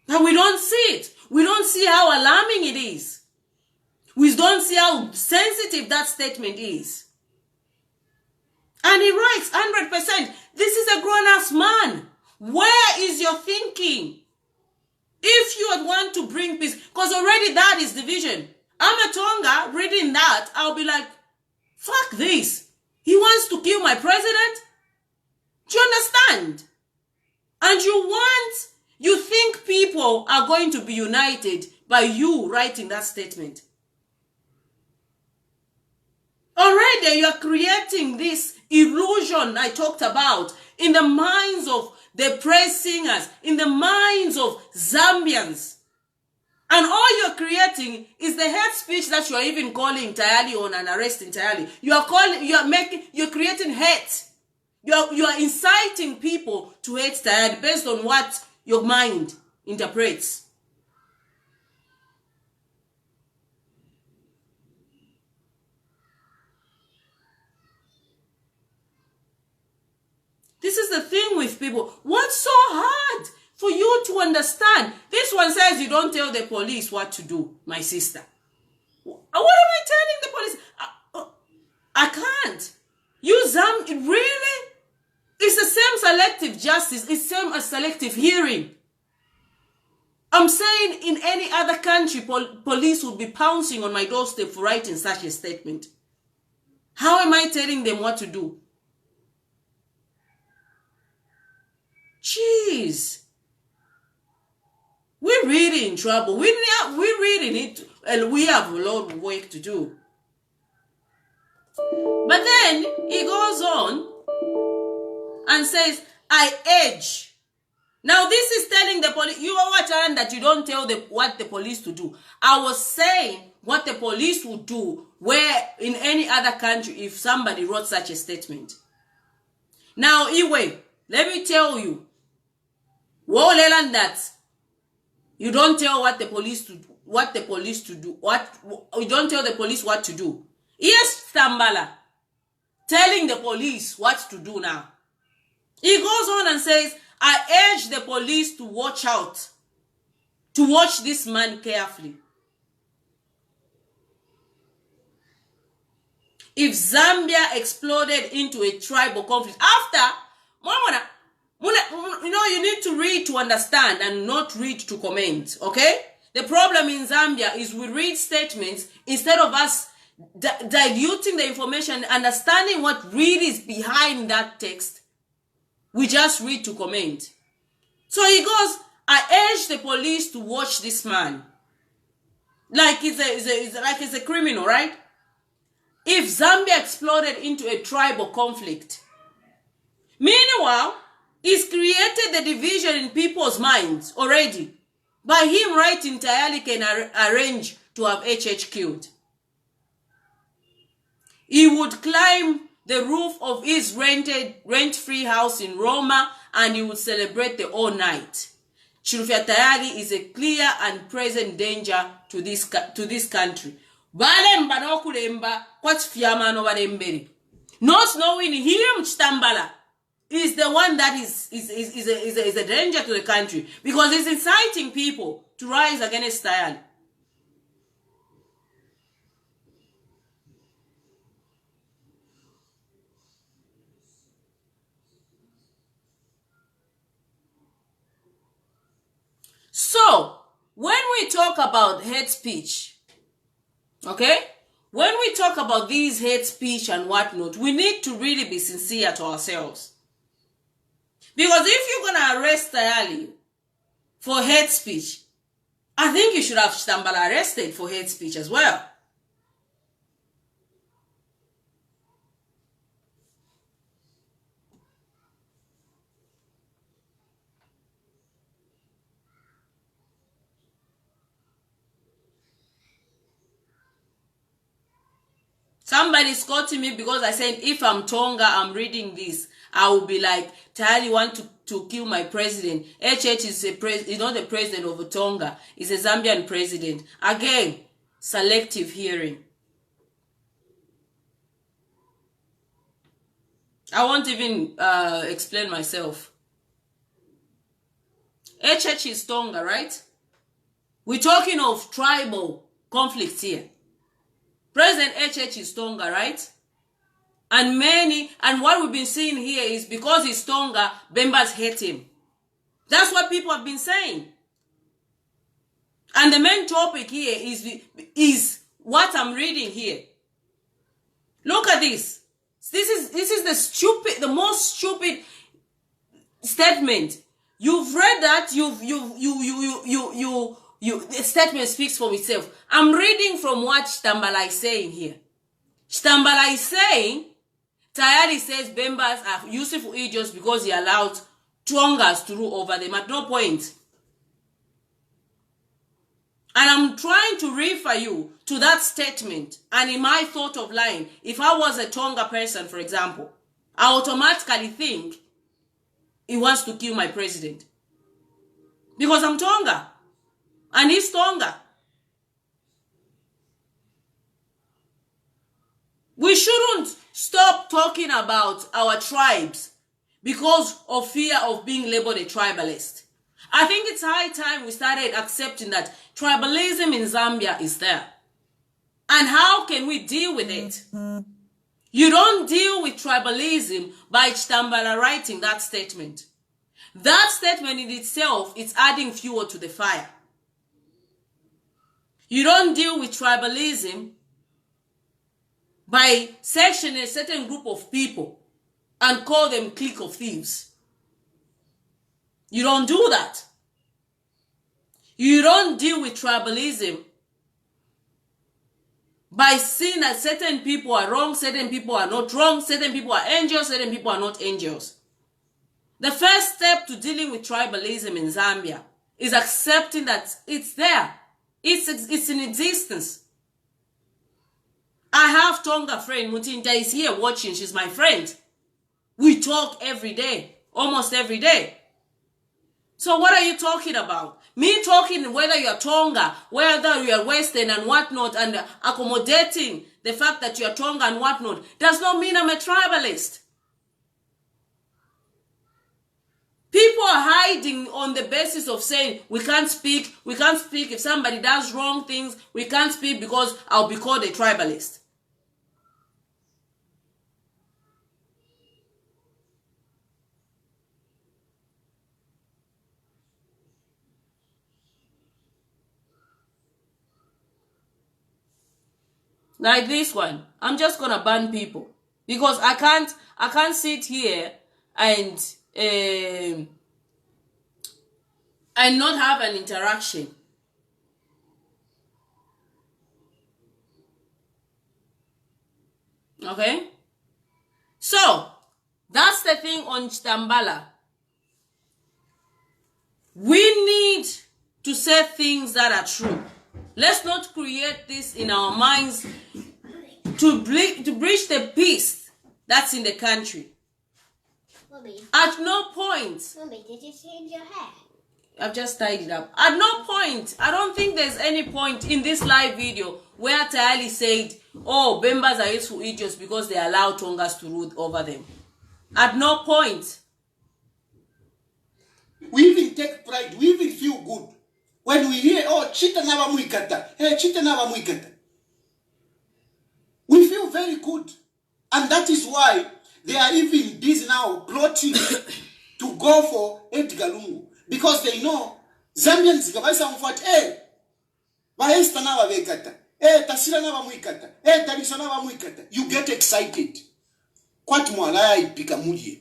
But we don't see it. We don't see how alarming it is. We don't see how sensitive that statement is. And he writes 100%, this is a grown-ass man. Where is your thinking? If you would want to bring peace, because already that is division. I'm a Tonga, reading that, I'll be like, fuck this. He wants to kill my president? Do you understand? And you think people are going to be united by you writing that statement. Already you are creating this illusion I talked about in the minds of the praise singers, in the minds of Zambians. And all you're creating is the hate speech that you're even calling Tayali on and arresting Tayali. You're creating hate. You're inciting people to hate Tayali based on what your mind interprets. This is the thing with people. What's so hard for you to understand? This one says you don't tell the police what to do, my sister. What am I telling the police? I can't. Really? It's the same selective justice. It's the same as selective hearing. I'm saying in any other country, police would be pouncing on my doorstep for writing such a statement. How am I telling them what to do? Jeez. We're really in trouble. We really need to, and we have a lot of work to do. But then he goes on and says, I urge. Now this is telling the police, you are telling that you don't tell what the police to do. I was saying what the police would do where in any other country if somebody wrote such a statement. Now, anyway, let me tell you, that you don't tell what the police to do, you don't tell the police what to do. Yes, Tambala, telling the police what to do now. He goes on and says, I urge the police to watch out, to watch this man carefully. If Zambia exploded into a tribal conflict, after, you need to read to understand and not read to comment, okay? The problem in Zambia is we read statements instead of us diluting the information, understanding what really is behind that text. We just read to comment. So he goes, I urge the police to watch this man. Like he's a criminal, right? If Zambia exploded into a tribal conflict. Meanwhile, he's created the division in people's minds already. By him writing, Tayali can arrange to have HH killed. He would climb the roof of his rent-free house in Roma and he would celebrate the whole night. Chilufya Tayali is a clear and present danger to this country. Not knowing him, Chitambala, is the one that is a danger to the country because he's inciting people to rise against Tayali. So, when we talk about hate speech, okay? When we talk about these hate speech and whatnot, we need to really be sincere to ourselves. Because if you're going to arrest Tayali for hate speech, I think you should have Stambala arrested for hate speech as well. Somebody's quoting me because I said, if I'm Tonga, I'm reading this. I will be like, Tayali want to kill my president. HH is not the president of Tonga. He's a Zambian president. Again, selective hearing. I won't even explain myself. HH is Tonga, right? We're talking of tribal conflicts here. President HH is Tonga, right? And what we've been seeing here is because he's Tonga, Bembas hate him. That's what people have been saying. And the main topic here is what I'm reading here. Look at this. This is the most stupid statement. You've read that, the statement speaks for itself. I'm reading from what Tambala is saying here. Chitambala is saying, Tayali says Bembas are useful idiots because he allowed Tongas to rule over them. At no point. And I'm trying to refer you to that statement. And in my thought of line, if I was a Tonga person, for example, I automatically think he wants to kill my president. Because I'm Tonga. And he's Tonga. We shouldn't stop talking about our tribes because of fear of being labeled a tribalist. I think it's high time we started accepting that tribalism in Zambia is there. And how can we deal with it? You don't deal with tribalism by Chitambala writing that statement. That statement in itself is adding fuel to the fire. You don't deal with tribalism by sectioning a certain group of people and call them clique of thieves. You don't do that. You don't deal with tribalism by seeing that certain people are wrong, certain people are not wrong, certain people are angels, certain people are not angels. The first step to dealing with tribalism in Zambia is accepting that it's there. It's in existence. I have Tonga friend, Mutinda is here watching, she's my friend. We talk every day, almost every day. So what are you talking about? Me talking whether you're Tonga, whether you're Western and whatnot, and accommodating the fact that you're Tonga and whatnot, does not mean I'm a tribalist. People are hiding on the basis of saying, we can't speak. If somebody does wrong things, we can't speak because I'll be called a tribalist. Like this one, I'm just gonna ban people because I can't sit here and not have an interaction. Okay? So, that's the thing on Chitambala. We need to say things that are true. Let's not create this in our minds to breach the peace that's in the country. Mommy. At no point. Mommy, did you change your hair? I've just tied it up. At no point, I don't think there's any point in this live video where Tayali said, oh, Bembas are useful idiots because they allow Tongas to rule over them. At no point. We even take pride, we even feel good. When we hear, oh, Chita Nava Muikata, hey, Chita Nava Muikata. We feel very good. And that is why they are even busy now plotting to go for Edgar Lungu. Because they know Zambians hey, Vaesta Nava Vekata, hey, Tasira Nava Muikata, hey, Tarisa Nava Muikata. You get excited. Kwat Mwalaya Ipikamulie.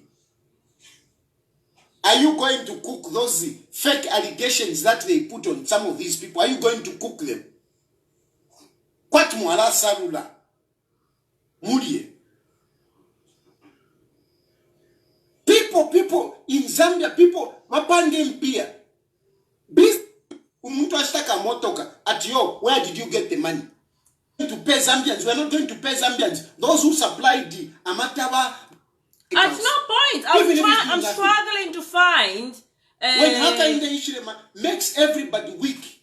Are you going to cook those fake allegations that they put on some of these people? Are you going to cook them? Kwat Mwala Sarula. Mulie. People in Zambia, people, Mapande Mpia. Umuntu ashtaka motoka at yo, where did you get the money? To pay Zambians, we're not going to pay Zambians. Those who supplied the Amataba. At no point. I'm struggling to find. When Hakainde Hichilema makes everybody weak,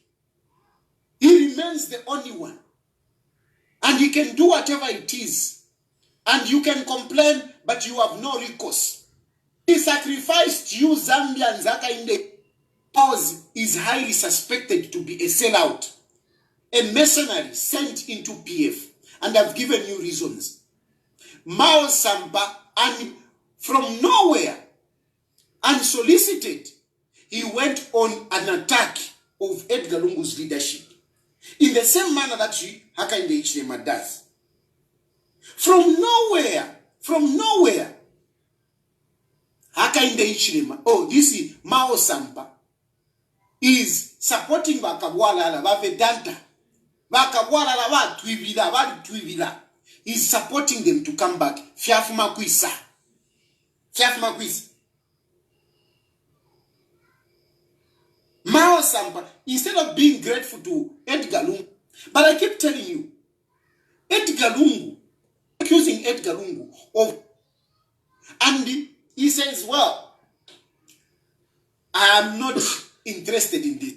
he remains the only one. And he can do whatever it is. And you can complain, but you have no recourse. He sacrificed you, Zambians. Hakainde Pause is highly suspected to be a sellout, a mercenary sent into PF. And I've given you reasons. Mao Sampa, and from nowhere, unsolicited, he went on an attack of Edgar Lungu's leadership. In the same manner that Hakainde Hichilema does. From nowhere, Hakainde Hichilema, oh, this is Mao Sampa, is supporting Bakabwala la Bavedanta. Bakabwala la Batwivila. is supporting them to come back. Fiafuma Kwisa. Fiafuma Kwisa. Mao Sampa, instead of being grateful to Edgar Lungu, but I keep telling you, Edgar Lungu, accusing Edgar Lungu of, and he says, well, I am not interested in this.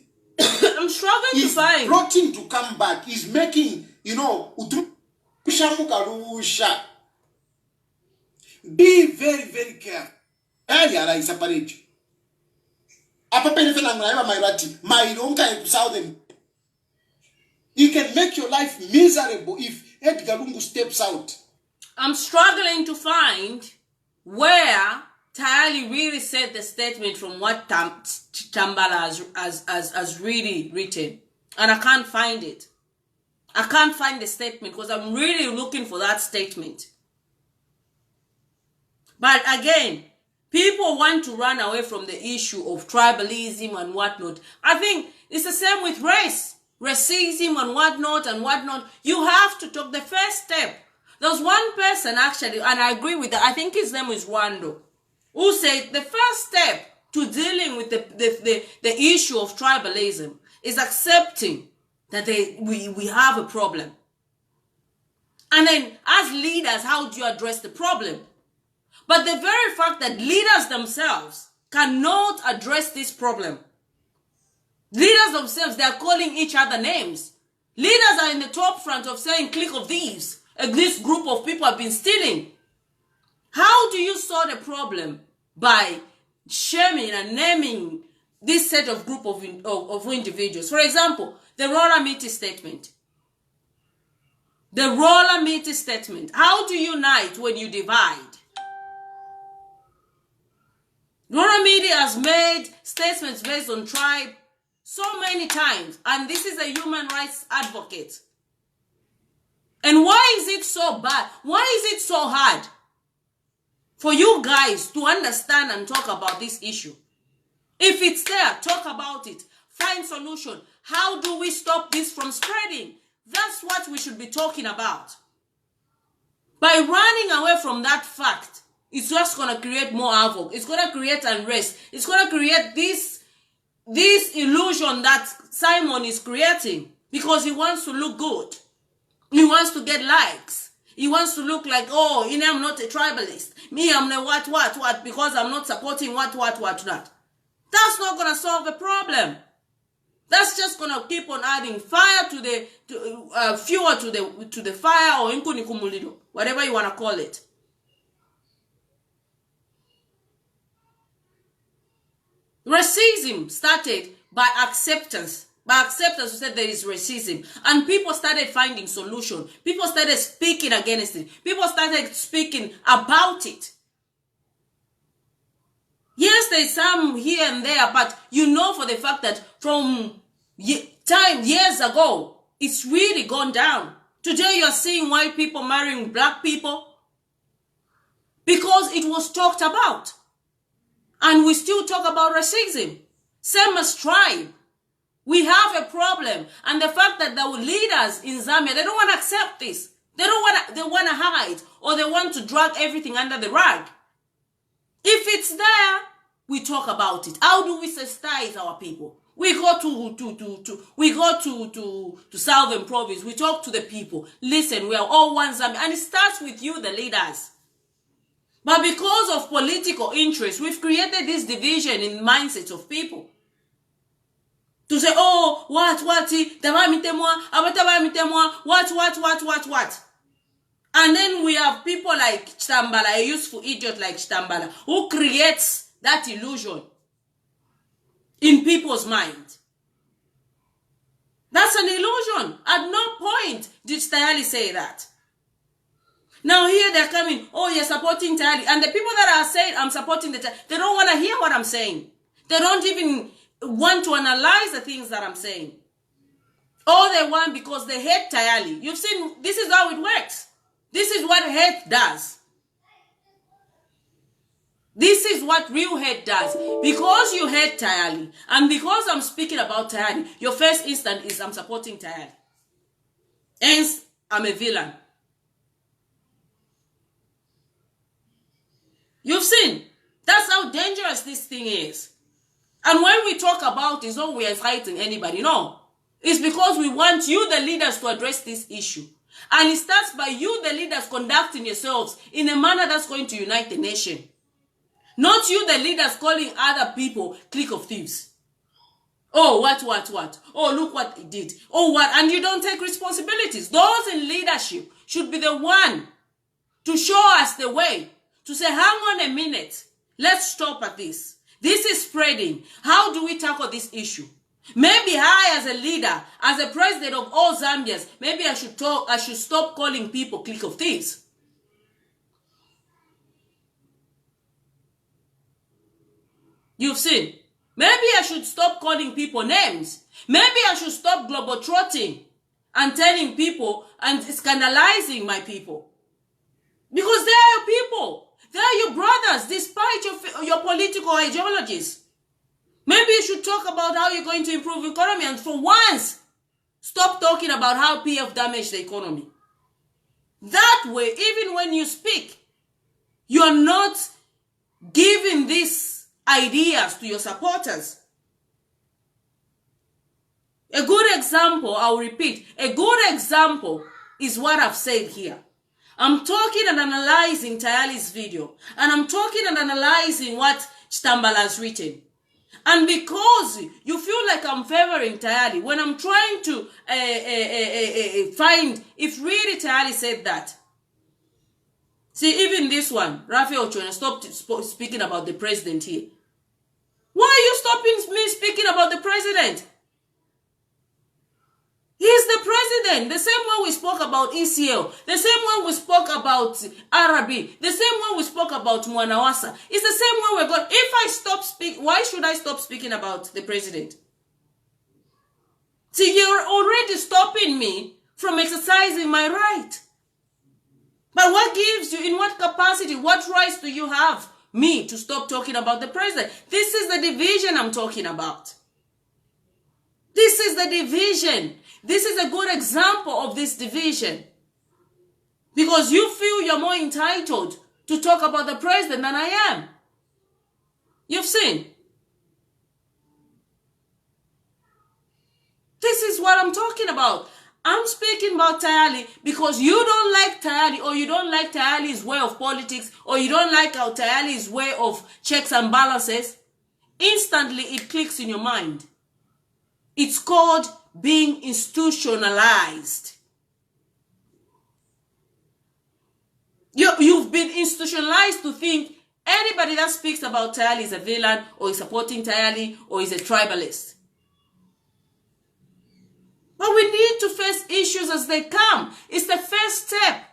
I'm struggling to find. He's brought him to come back. He's making, you know, be very, very careful. Earlier, I separate you. He can make your life miserable if Edgar Lungu steps out. I'm struggling to find where Tayali really said the statement from what Tambala has really written. And I can't find it. I can't find the statement because I'm really looking for that statement. But again, people want to run away from the issue of tribalism and whatnot. I think it's the same with race. Racism and whatnot. You have to talk the first step. There's one person actually, and I agree with that. I think his name is Wando, who said the first step to dealing with the issue of tribalism is accepting that we have a problem. And then as leaders, how do you address the problem? But the very fact that leaders themselves cannot address this problem. Leaders themselves, they are calling each other names. Leaders are in the top front of saying, click of thieves. This group of people have been stealing. How do you solve the problem? By shaming and naming this set of group of individuals. For example, the Roller Meaty statement. The Roller Meaty statement. How do you unite when you divide? Roller Meaty has made statements based on tribe so many times, and this is a human rights advocate. And why is it so bad? Why is it so hard for you guys to understand and talk about this issue? If it's there, talk about it. Find solution. How do we stop this from spreading? That's what we should be talking about. By running away from that fact, it's just going to create more havoc. It's going to create unrest. It's going to create this illusion that Simon is creating because he wants to look good. He wants to get likes. He wants to look like, oh, I'm not a tribalist. Me, I'm a what, because I'm not supporting what. That's not going to solve the problem. That's just going to keep on adding fire fuel to the fire, or inkuni whatever you want to call it. Racism started by acceptance. By acceptance, we said there is racism. And people started finding solution. People started speaking against it. People started speaking about it. Yes, there's some here and there, but you know for the fact that from years ago, it's really gone down. Today you're seeing white people marrying black people because it was talked about. And we still talk about racism. Same as tribe. We have a problem. And the fact that the leaders in Zambia, they don't want to accept this. They want to hide, or they want to drag everything under the rug. If it's there, we talk about it. How do we sensitize our people? We go to Southern Province. We talk to the people. Listen, we are all one Zambia. And it starts with you, the leaders. But because of political interest, we've created this division in mindsets of people. To say, oh, what, and then we have people like Chitambala, a useful idiot like Chitambala, who creates that illusion in people's mind. That's an illusion. At no point did Tayali say that. Now here they're coming, oh, you're supporting Tayali. And the people that are saying, I'm supporting the Tayali, they don't want to hear what I'm saying. They don't even want to analyze the things that I'm saying. All they want, because they hate Tayali. You've seen, this is how it works. This is what hate does. This is what real hate does. Because you hate Tayali, and because I'm speaking about Tayali, your first instant is I'm supporting Tayali. Hence, I'm a villain. serious this thing is. And when we talk about it, it's not we are fighting anybody. No. It's because we want you, the leaders, to address this issue. And it starts by you, the leaders, conducting yourselves in a manner that's going to unite the nation. Not you, the leaders, calling other people clique of thieves. Oh, what? Oh, look what he did. Oh, what? And you don't take responsibilities. Those in leadership should be the one to show us the way. To say, hang on a minute. Let's stop at this. This is spreading. How do we tackle this issue? Maybe I, as a leader, as a president of all Zambians, maybe I should stop calling people clique of thieves. You've seen. Maybe I should stop calling people names. Maybe I should stop globetrotting and telling people and scandalizing my people. Because they are your people. They are your brothers, despite your political ideologies. Maybe you should talk about how you're going to improve the economy, and for once, stop talking about how PF damaged the economy. That way, even when you speak, you're not giving these ideas to your supporters. A good example, I'll repeat, a good example is what I've said here. I'm talking and analyzing Tayali's video, and I'm talking and analyzing what Stambala has written. And because you feel like I'm favoring Tayali, when I'm trying to find if really Tayali said that. See, even this one, Raphael Chona stopped speaking about the president here. Why are you stopping me speaking about the president? He's the president. The same one we spoke about ECL. The same one we spoke about Arabi. The same one we spoke about Mwanawasa. It's the same one we got. If I stop speaking, why should I stop speaking about the president? See, you're already stopping me from exercising my right. But what gives you, in what capacity, what rights do you have me to stop talking about the president? This is the division I'm talking about. This is the division. This is a good example of this division. Because you feel you're more entitled to talk about the president than I am. You've seen. This is what I'm talking about. I'm speaking about Tayali because you don't like Tayali, or you don't like Tayali's way of politics, or you don't like how Tayali's way of checks and balances. Instantly it clicks in your mind. It's called being institutionalized. You've been institutionalized to think anybody that speaks about Tayali is a villain, or is supporting Tayali, or is a tribalist. But we need to face issues as they come. It's the first step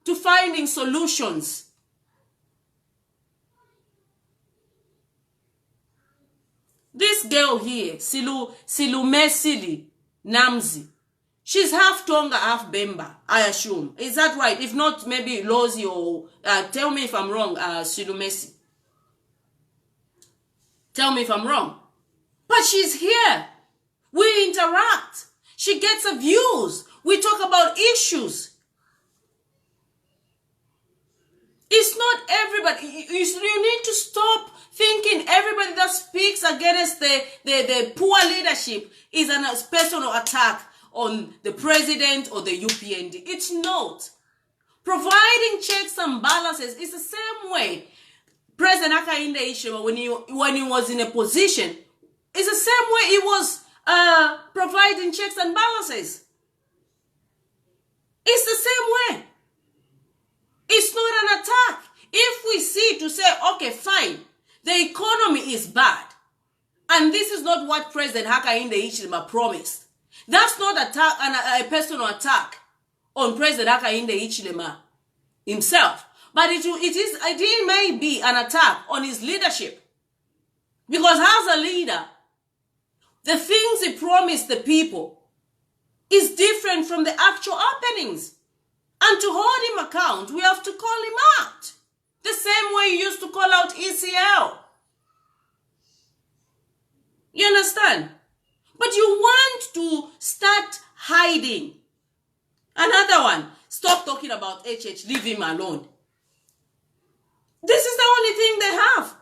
to finding solutions. This girl here, Silumesili Namzi, she's half Tonga, half Bemba, I assume. Is that right? If not, maybe Lozi, or tell me if I'm wrong, Silumesi. Tell me if I'm wrong. But she's here. We interact. She gets her views. We talk about issues. It's not everybody. You need to stop thinking everybody that speaks against the poor leadership is a personal attack on the president or the UPND. It's not. Providing checks and balances is the same way President Hakainde Hichilema, when he was in a position, it's the same way he was providing checks and balances. It's the same way. It's not an attack. If we see to say, okay, fine, the economy is bad, and this is not what President Hakainde Hichilema promised, that's not a personal attack on President Hakainde Hichilema himself, but it may be an attack on his leadership. Because as a leader, the things he promised the people is different from the actual happenings. And to hold him account, we have to call him out. The same way you used to call out ECL. You understand? But you want to start hiding. Another one, stop talking about HH, leave him alone. This is the only thing they have.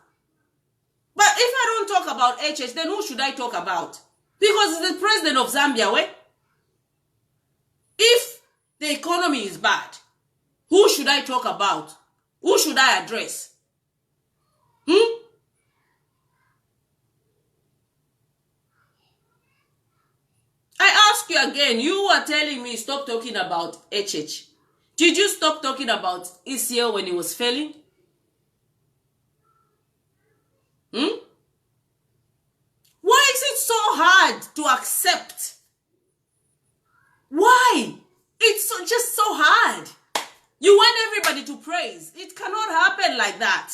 But if I don't talk about HH, then who should I talk about? Because it's the president of Zambia, way. If the economy is bad, who should I talk about? Who should I address? I ask you again, you were telling me stop talking about HH. Did you stop talking about ECL when it was failing? Why is it so hard to accept? Why? It's just so hard. You want everybody to praise. It cannot happen like that.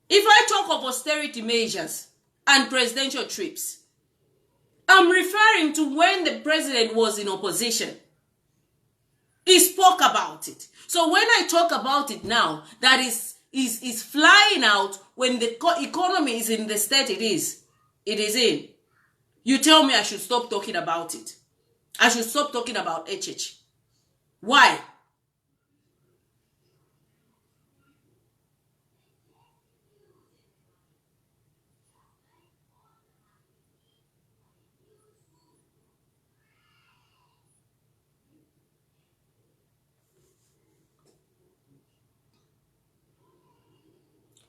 If I talk of austerity measures and presidential trips, I'm referring to when the president was in opposition. He spoke about it. So when I talk about it now, that is flying out when the economy is in the state it is in. You tell me I should stop talking about it. I should stop talking about HH. Why?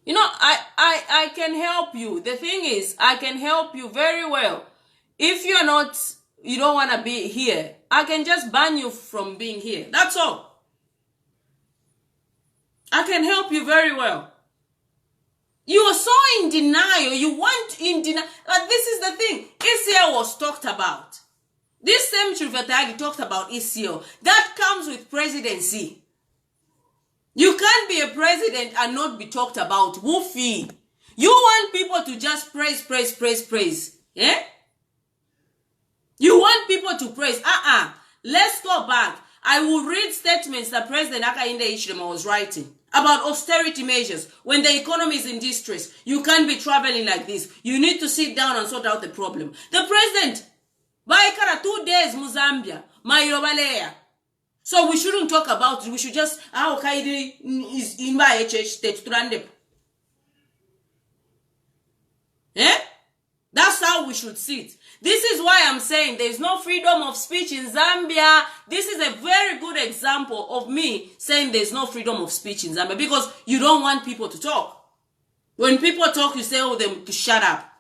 You know, I can help you. The thing is, I can help you very well. If you don't want to be here, I can just ban you from being here. That's all. I can help you very well. You are so in denial. You want in denial. Like, this is the thing. ECL was talked about. This same Chilufya talked about ECL. That comes with presidency. You can't be a president and not be talked about. Woofy. You want people to just praise. Yeah? You want people to praise. Let's go back. I will read statements that President Hakainde Hichilema was writing about austerity measures. When the economy is in distress, you can't be traveling like this. You need to sit down and sort out the problem. The president, Baikara 2 days, Muzambia, Mairobaleya. So we shouldn't talk about it. We should just, Kaidi is in my HH state to run them. Eh? That's how we should see it. This is why I'm saying there is no freedom of speech in Zambia. This is a very good example of me saying there's no freedom of speech in Zambia because you don't want people to talk. When people talk, you tell them to shut up.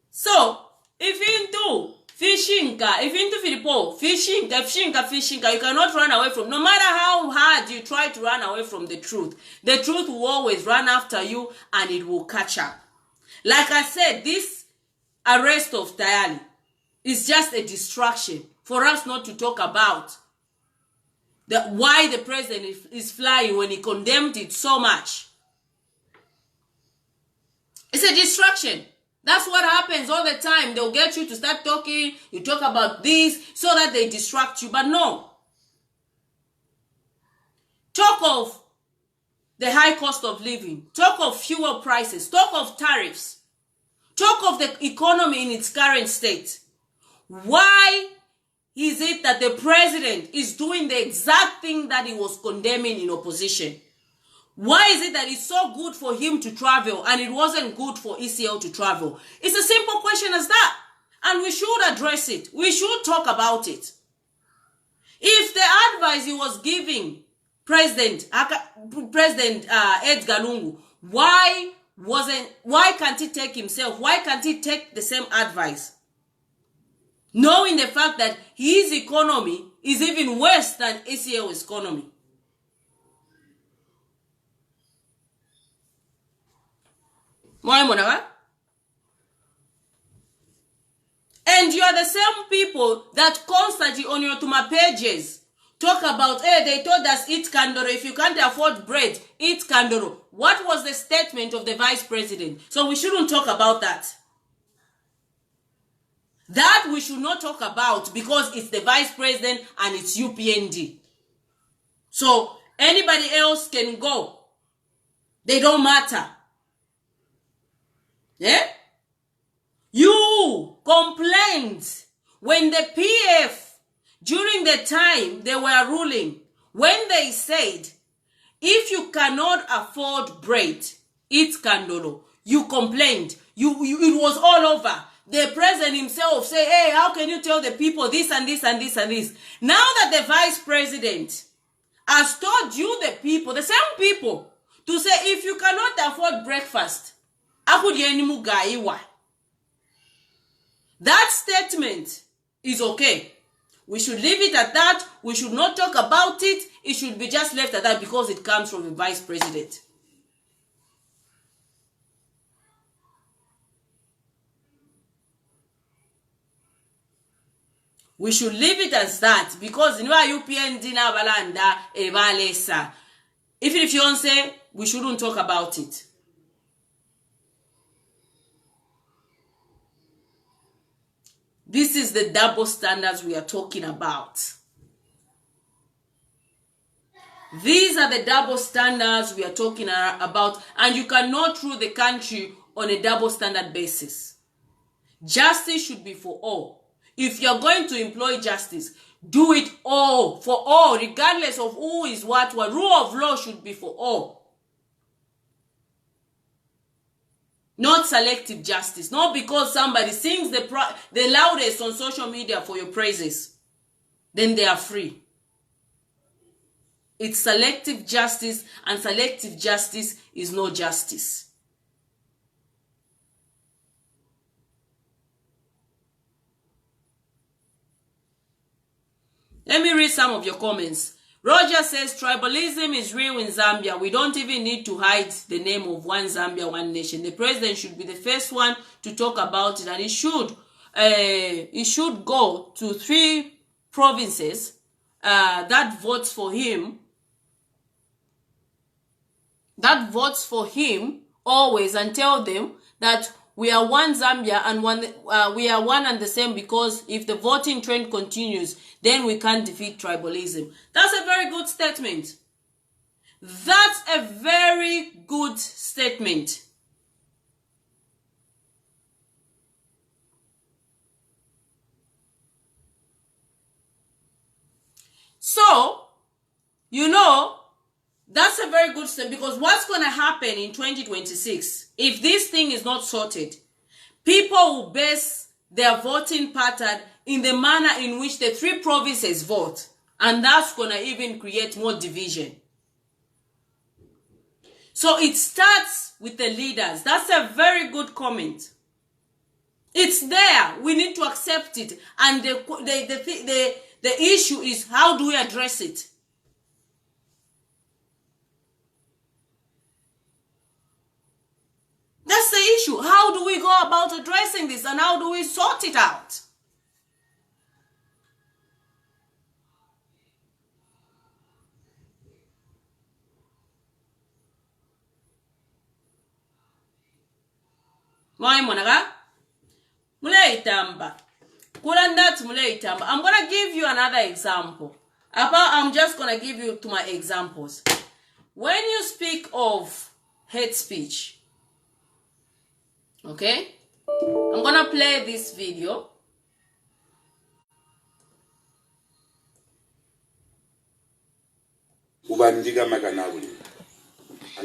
So, if into Filippo, fishing, you cannot run away from, no matter how hard you try to run away from the truth will always run after you and it will catch up. Like I said, this arrest of Tayali is just a distraction for us not to talk about why the president is flying when he condemned it so much. It's a distraction. That's what happens all the time. They'll get you to start talking. You talk about this so that they distract you. But no. Talk of the high cost of living. Talk of fuel prices. Talk of tariffs. Talk of the economy in its current state. Why is it that the president is doing the exact thing that he was condemning in opposition? Why is it that it's so good for him to travel and it wasn't good for ECL to travel? It's a simple question as that. And we should address it. We should talk about it. If the advice he was giving President Edgar Lungu, why can't he take himself? Why can't he take the same advice? Knowing the fact that his economy is even worse than ECL's economy. And you are the same people that constantly on your Tuma pages talk about, hey, they told us eat kandoro. If you can't afford bread, eat kandoro. What was the statement of the vice president? So we shouldn't talk about that. That we should not talk about because it's the vice president and it's UPND. So anybody else can go. They don't matter. Yeah? You complained when the PF, during the time they were ruling, when they said, if you cannot afford bread, eat candolo. You complained. It was all over. The president himself say, hey, how can you tell the people this and this and this and this? Now that the vice president has told you the people, the same people, to say, if you cannot afford breakfast, that statement is okay. We should leave it at that. We should not talk about it. It should be just left at that because it comes from the vice president. We should leave it as that because you know UPN Dina Balanda Evalesa. Even if you don't say, we shouldn't talk about it. This is the double standards we are talking about. These are the double standards we are talking about, and you cannot rule the country on a double standard basis. Justice should be for all. If you're going to employ justice, do it all, for all, regardless of who is what. Rule of law should be for all. Not selective justice. Not because somebody sings the loudest on social media for your praises, then they are free. It's selective justice, and selective justice is no justice. Let me read some of your comments. Roger says, tribalism is real in Zambia. We don't even need to hide the name of one Zambia, one nation. The president should be the first one to talk about it, and it should go to 3 provinces that votes for him. That votes for him always, and tell them that we are one Zambia and we are one and the same, because if the voting trend continues, then we can't defeat tribalism. That's a very good statement. That's a very good statement. So, you know, that's a very good step, because what's going to happen in 2026, if this thing is not sorted, people will base their voting pattern in the manner in which the 3 provinces vote. And that's going to even create more division. So it starts with the leaders. That's a very good comment. It's there. We need to accept it. And the issue is, how do we address it? That's the issue. How do we go about addressing this, and how do we sort it out? I'm going to give you another example. I'm just going to give you 2 examples. When you speak of hate speech, okay, I'm going to play this video. And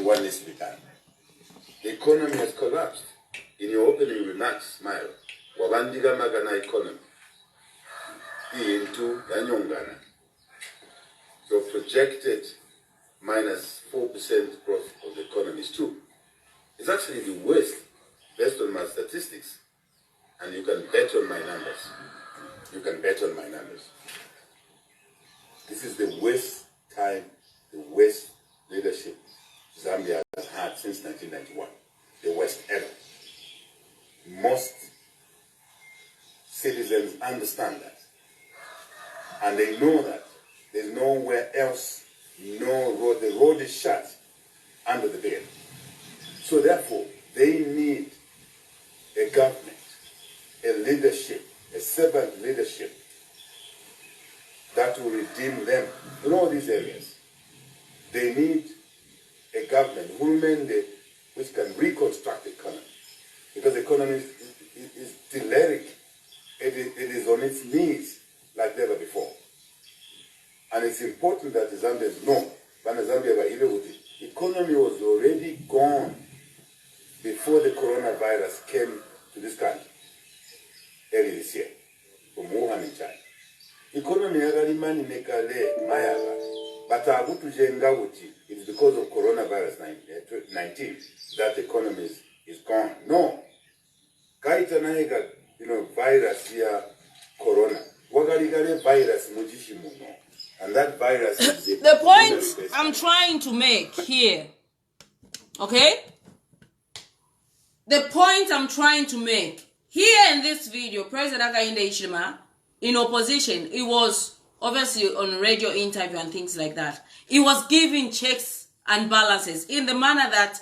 one needs to be done. The economy has collapsed. In your opening remarks, Smile, Wabandiga Magana economy into Yanyongana. So projected minus 4% growth of the economy is true. It's actually the worst based on my statistics. And you can bet on my numbers. You can bet on my numbers. This is the worst time, the worst leadership Zambia has had since 1991. The worst ever. Most citizens understand that. And they know that there's nowhere else, no road. The road is shut under the bed. So therefore, they need a government, a leadership, a servant leadership that will redeem them in all these areas. They need a government, which can reconstruct the economy. because the economy is telluric. It is on its knees like never before. And it's important that the Zambians know, when the Zambia the economy was already gone before the coronavirus came to this country early this year, from Wuhan in China. Economy yagalimani nekale mayaga, but it's because of coronavirus 19 that the economy is gone. No. Kaita naega, virus here, corona. Wagaligale virus mujishimuno. And that virus is the point I'm trying to make here. Okay? The point I'm trying to make here in this video, President Hakainde Hichilema, in opposition, it was obviously on radio interview and things like that. He was giving checks and balances in the manner that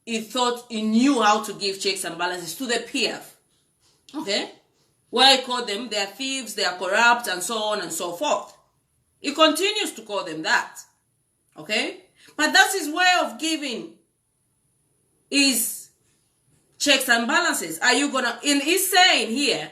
he thought he knew how to give checks and balances to the PF. Okay? Where he called them, they are thieves, they are corrupt, and so on and so forth. He continues to call them that. Okay? But that's his way of giving his checks and balances. Are you gonna, he's saying here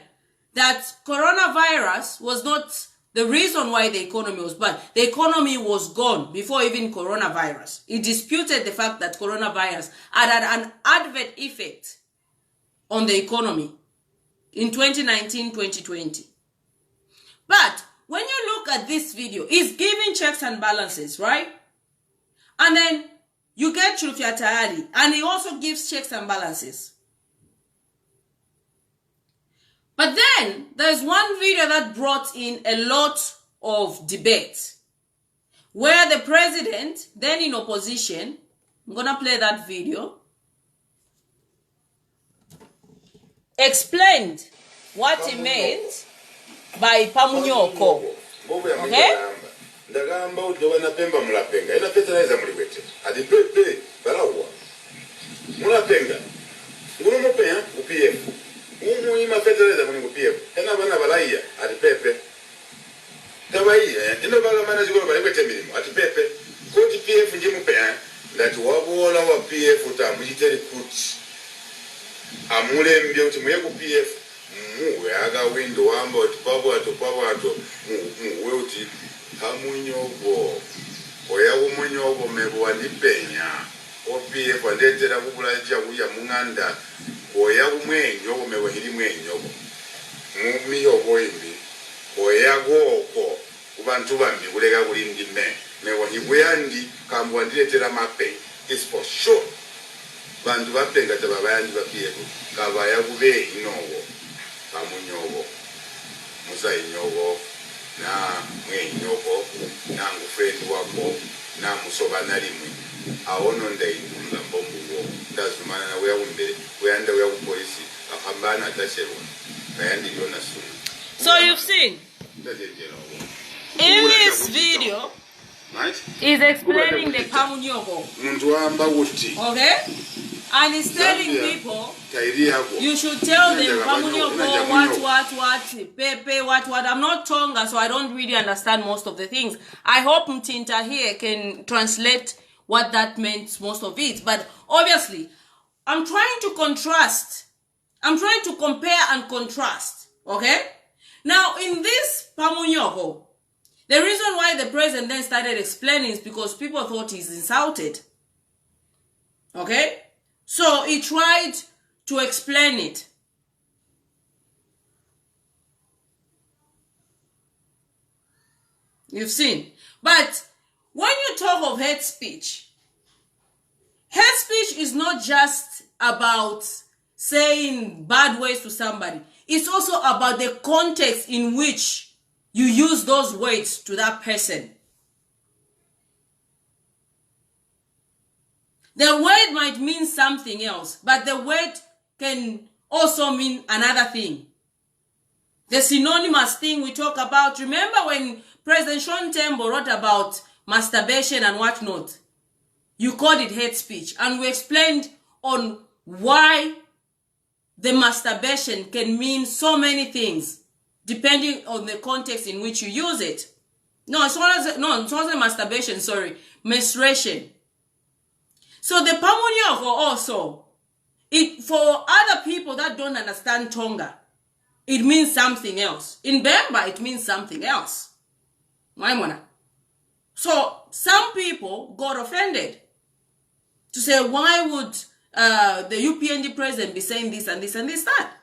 that coronavirus was not the reason why the economy was bad. The economy was gone before even coronavirus. He disputed the fact that coronavirus had an adverse effect on the economy in 2019-2020. But when you look at this video, he's giving checks and balances, right? And then you get Chilufya Tayali, and he also gives checks and balances. But then there's one video that brought in a lot of debate, where the president, then in opposition, I'm gonna play that video, explained what he meant by pamunyoko. Okay? Ndagamba udobana pemba mulapenga. Ina fertilizer mulibete. Adi pepe balawa. Mulapenga. Nguno mopeya UPF. Umu ima fertilizer muni UPF. Ena bana balaiya adi pepe. Tawaiya ina bala mana zigolo balibete milimo adi pepe. Koti PF nje mupeya ndati wabola wa PF utamujiteri kuti. Amule mbye uti muye ku PF muwe aga window wamba utipabwato muwe uti hamunyogo oya umunyogo mebwa lipenya OPF andetera kubulaja kuya munganda oya umwenyogo mebwa hili mwenyogo mumiyogo imbi oya goko kubantu bambi kulega kulindime mebwa hibuyandi kambwa ndiletera mape is for sure. Bantu bapenga tababayandi bapiyeku kabaya kube inyogo kamunyogo musa inyogo na mwenyogo na ngufrendi wako na musobana limwe awono ndayindumla mbombugo ndazumana na weya umbere weyanda weya kupolisi akambana atasherwa kayandi yona sunu. So you've seen in this video, he's explaining the pamunyogo. Okay? And he's telling people, you should tell them pamunyogo, what, pepe, what. I'm not Tonga, so I don't really understand most of the things. I hope Mtinta here can translate what that meant, most of it. But obviously, I'm trying to contrast. I'm trying to compare and contrast. Okay? Now, in this pamunyogo, the reason why the president then started explaining is because people thought he's insulted. Okay? So he tried to explain it. You've seen. But when you talk of hate speech is not just about saying bad words to somebody. It's also about the context in which you use those words to that person. The word might mean something else, but the word can also mean another thing. The synonymous thing we talk about. Remember when President Sean Tembo wrote about masturbation and whatnot? You called it hate speech. And we explained on why the masturbation can mean so many things, depending on the context in which you use it. It wasn't masturbation, sorry. Menstruation. So the pamunyogo also For other people that don't understand Tonga, it means something else. In Bemba, it means something else. So some people got offended to say, why would the UPND president be saying this and this and this, that?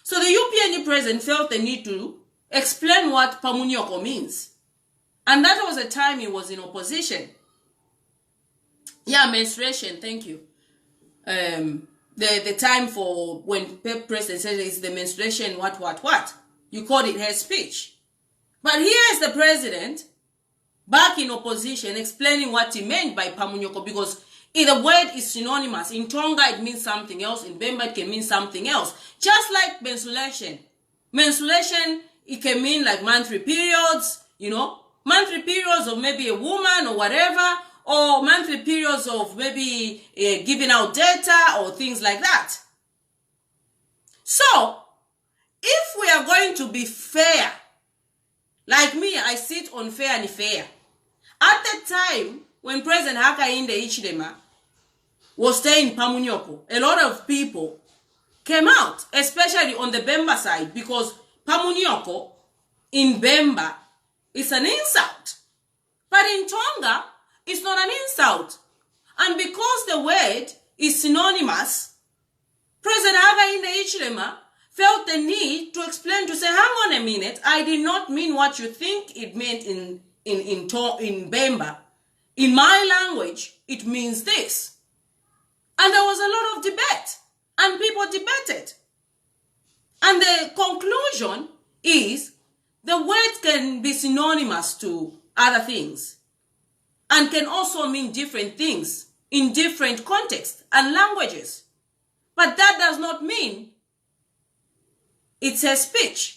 So the UPND president felt the need to explain what Pamunyoko means. And that was the time he was in opposition. Yeah, menstruation, thank you. The time for when president said it's the menstruation, what. You called it hate speech. But here is the president back in opposition explaining what he meant by Pamunyoko, because the word is synonymous. In Tonga, it means something else. In Bemba, it can mean something else. Just like menstruation. Menstruation, it can mean like monthly periods, monthly periods of maybe a woman or whatever, or monthly periods of maybe giving out data or things like that. So, if we are going to be fair, like me, I sit on Fair and Fair. At the time, when President Hakainde Hichilema was staying in Pamunyoko, a lot of people came out, especially on the Bemba side, because Pamunyoko in Bemba is an insult. But in Tonga, it's not an insult. And because the word is synonymous, President Hakainde Hichilema felt the need to explain, to say, hang on a minute, I did not mean what you think it meant in Bemba. In my language, it means this. And there was a lot of debate, and people debated. And the conclusion is the word can be synonymous to other things and can also mean different things in different contexts and languages. But that does not mean it's a speech.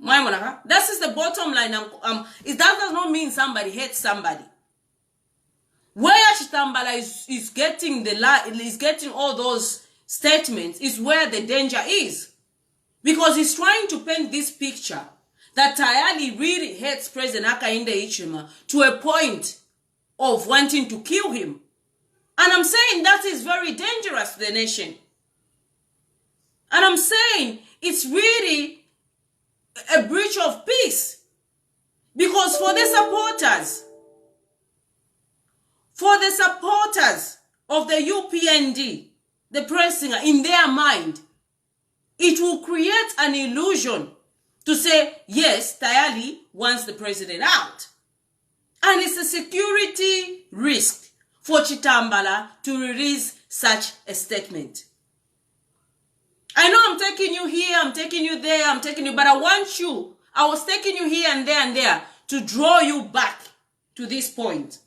That is the bottom line. That does not mean somebody hates somebody. Where Chitambala is getting all those statements is where the danger is. Because he's trying to paint this picture that Tayali really hates President Hakainde Hichilema to a point of wanting to kill him. And I'm saying that is very dangerous to the nation. And I'm saying it's really a breach of peace. Because for the supporters of the UPND, the pressing in their mind, it will create an illusion to say, yes, Tayali wants the president out. And it's a security risk for Chitambala to release such a statement. I know I'm taking you here, I'm taking you there, but I was taking you here and there to draw you back to this point.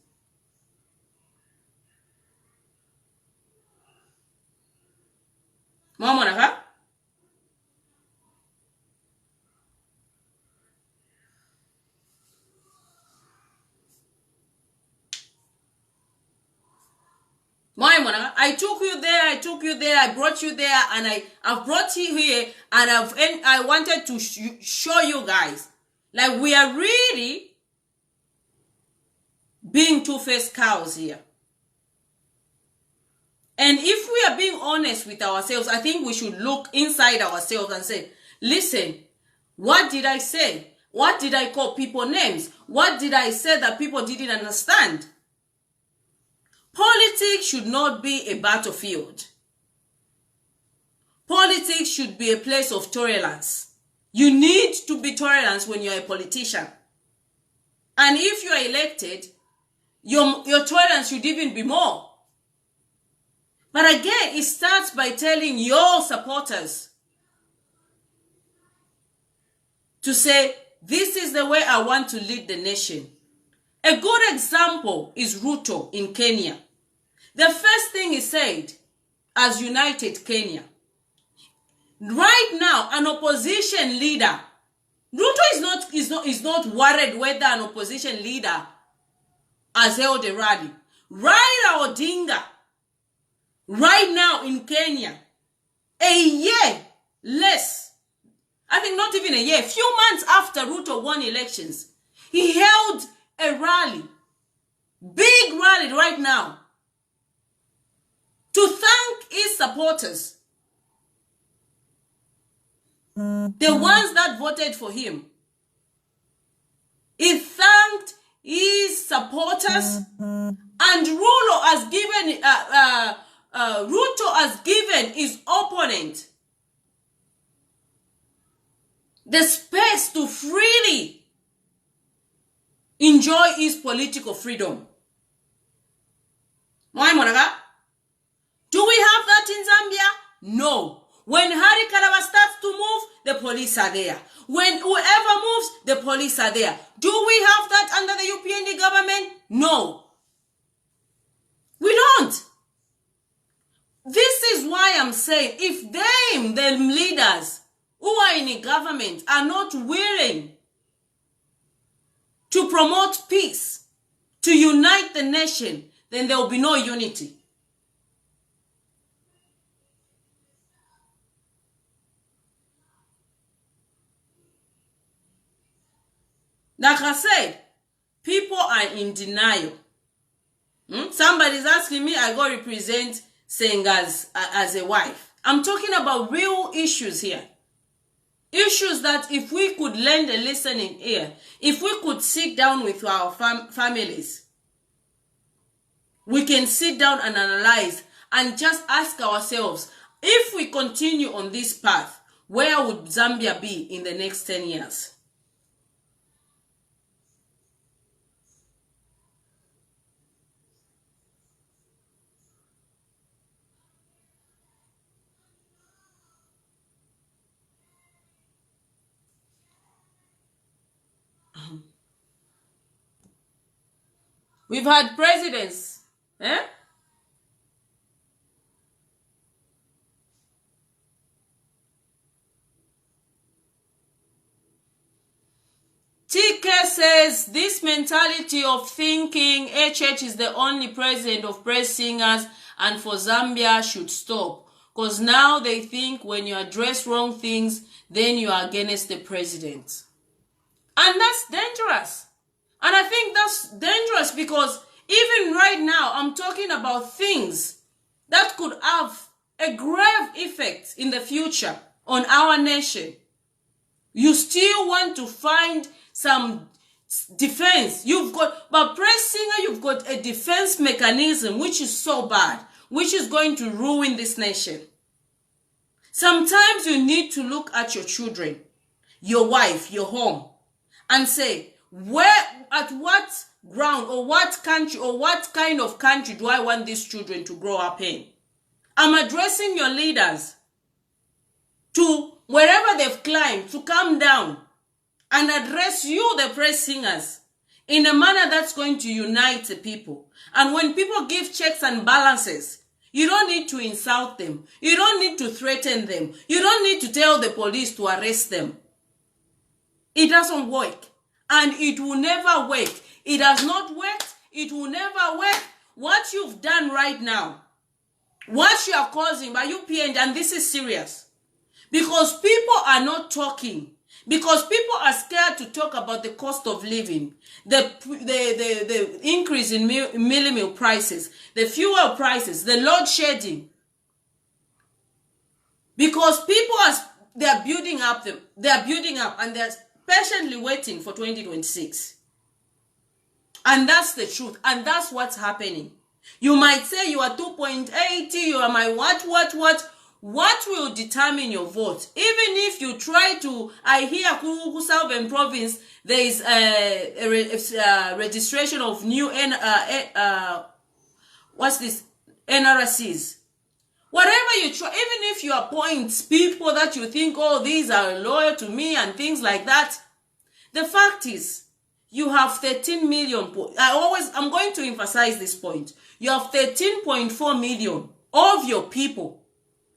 Mama, I took you there, I brought you there, and I've brought you here, and I wanted to show you guys, like, we are really being two-faced cows here. And if we are being honest with ourselves, I think we should look inside ourselves and say, listen, what did I say? What did I call people names? What did I say that people didn't understand? Politics should not be a battlefield. Politics should be a place of tolerance. You need to be tolerant when you're a politician. And if you are elected, your tolerance should even be more. But again, it starts by telling your supporters to say, this is the way I want to lead the nation. A good example is Ruto in Kenya. The first thing he said as United Kenya. Right now, an opposition leader, Ruto is not worried whether an opposition leader has held a rally. Raila Odinga, right now in Kenya, a year less, I think not even a year, a few months after Ruto won elections, he held a rally, big rally right now, to thank his supporters, the ones that voted for him. He thanked his supporters, and Ruto has given his opponent the space to freely enjoy his political freedom. Why, Monaga? Do we have that in Zambia? No. When Hari Kalaba starts to move, the police are there. When whoever moves, the police are there. Do we have that under the UPND government? No. We don't. This is why I'm saying, if the leaders who are in the government are not willing to promote peace, to unite the nation, then there will be no unity. Like I said, people are in denial. Somebody's asking me, I go represent Sengas as a wife. I'm talking about real issues here. Issues that if we could lend a listening ear, if we could sit down with our families, we can sit down and analyze and just ask ourselves, if we continue on this path, where would Zambia be in the next 10 years? We've had presidents, TK says this mentality of thinking HH is the only president of praise singers and for Zambia should stop. Because now they think when you address wrong things, then you are against the president. And that's dangerous. And I think that's dangerous because even right now, I'm talking about things that could have a grave effect in the future on our nation. You still want to find some defense. But praise singer, you've got a defense mechanism which is so bad, which is going to ruin this nation. Sometimes you need to look at your children, your wife, your home, and say, at what ground or what country or what kind of country do I want these children to grow up in? I'm addressing your leaders to wherever they've climbed to come down and address you, the praise singers, in a manner that's going to unite the people. And when people give checks and balances, you don't need to insult them. You don't need to threaten them. You don't need to tell the police to arrest them. It doesn't work. And it will never work. It has not worked. It will never work. What you've done right now, what you are causing by UPN, and this is serious. Because people are not talking. Because people are scared to talk about the cost of living, the increase in meal prices, the fuel prices, the load shedding. Because people they're building up and they're patiently waiting for 2026. And that's the truth. And that's what's happening. You might say you are 2.80, you are my what? What will determine your vote? Even if you try to, I hear Southern Province, there is a registration of new NRCs. Whatever you try, even if you appoint people that you think, oh, these are loyal to me and things like that, the fact is, you have 13 million. I'm going to emphasize this point. You have 13.4 million of your people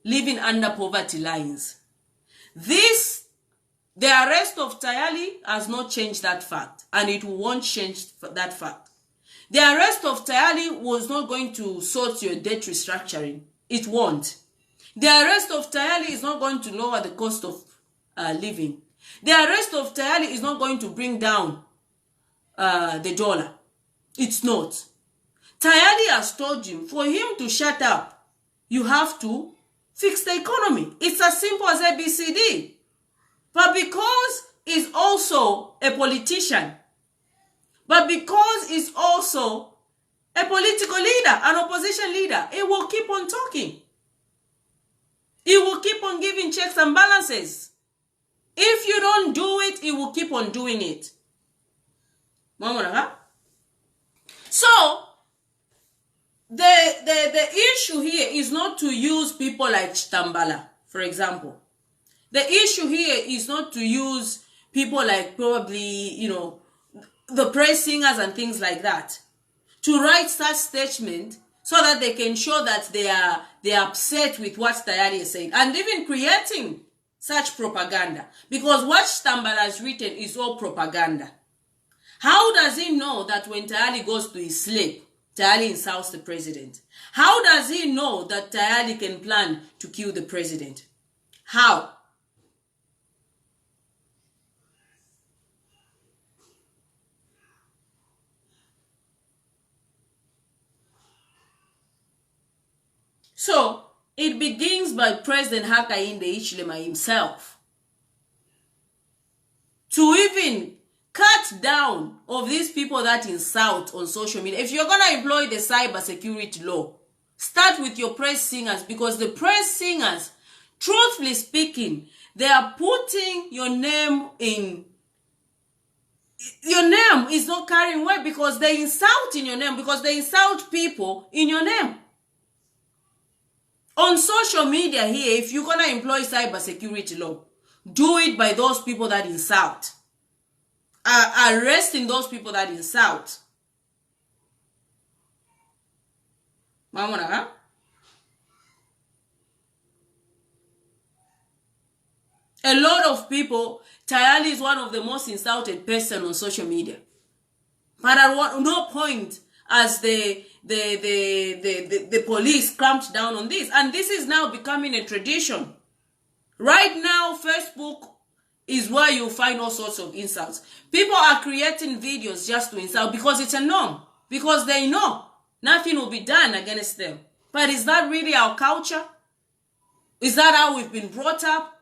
living under poverty lines. The arrest of Tayali has not changed that fact, and it won't change that fact. The arrest of Tayali was not going to sort your debt restructuring. It won't. The arrest of Tayali is not going to lower the cost of living. The arrest of Tayali is not going to bring down the dollar. It's not. Tayali has told you for him to shut up. you have to fix the economy. It's as simple as ABCD. But because he's also a politician, but because he's also a political leader, an opposition leader, he will keep on talking. He will keep on giving checks and balances. If you don't do it, he will keep on doing it. So, the issue here is not to use people like Chitambala, for example. The issue here is not to use people like probably, the praise singers and things like that, to write such statement so that they can show that they are upset with what Tayali is saying, and even creating such propaganda. Because what Chitambala has written is all propaganda. How does he know that when Tayali goes to his sleep, Tayali insults the president? How does he know that Tayali can plan to kill the president? How? So, it begins by President Hakainde Hichilema himself to even cut down of these people that insult on social media. If you're going to employ the cyber security law, start with your press singers, because the press singers, truthfully speaking, they are putting your name in. Your name is not carrying weight because they insult in your name, because they insult people in your name. On social media here, if you're going to employ cyber security law, do it by those people that insult. Arresting those people that insult. A lot of people, Tayali is one of the most insulted person on social media. But at no point as the police clamped down on this. And this is now becoming a tradition. Right now, Facebook is where you find all sorts of insults. People are creating videos just to insult because it's a norm. Because they know nothing will be done against them. But is that really our culture? Is that how we've been brought up?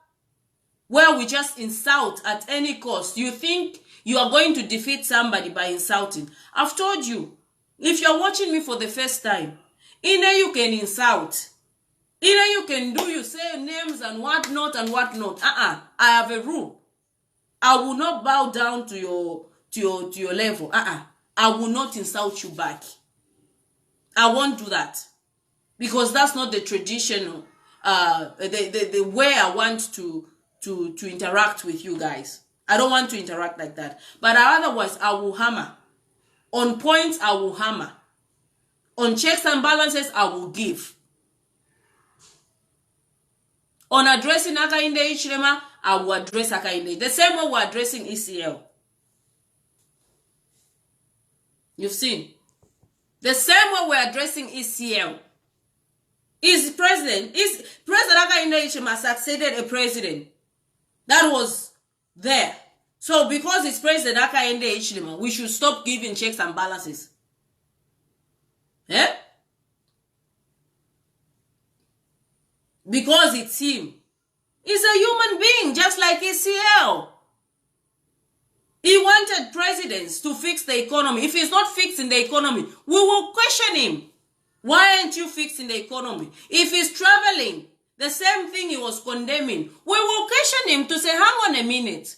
Where we just insult at any cost. You think you are going to defeat somebody by insulting. I've told you, if you're watching me for the first time, either you can insult, either you can you say names and whatnot and whatnot. I have a rule. I will not bow down to your level. I will not insult you back. I won't do that. Because that's not the traditional, the way I want to interact with you guys. I don't want to interact like that. But otherwise, I will hammer. On points, I will hammer. On checks and balances, I will give. On addressing Hakainde Hichilema, I will address Hakainde. The same way we're addressing ECL. You've seen. The same way we're addressing ECL. Is President Hakainde Hichilema succeeded a president that was there. So because it's President Hakainde Hichilema, we should stop giving checks and balances. Yeah? Because it's him. He's a human being, just like ACL. He wanted presidents to fix the economy. If he's not fixing the economy, we will question him. Why aren't you fixing the economy? If he's traveling, the same thing he was condemning, we will question him to say, hang on a minute.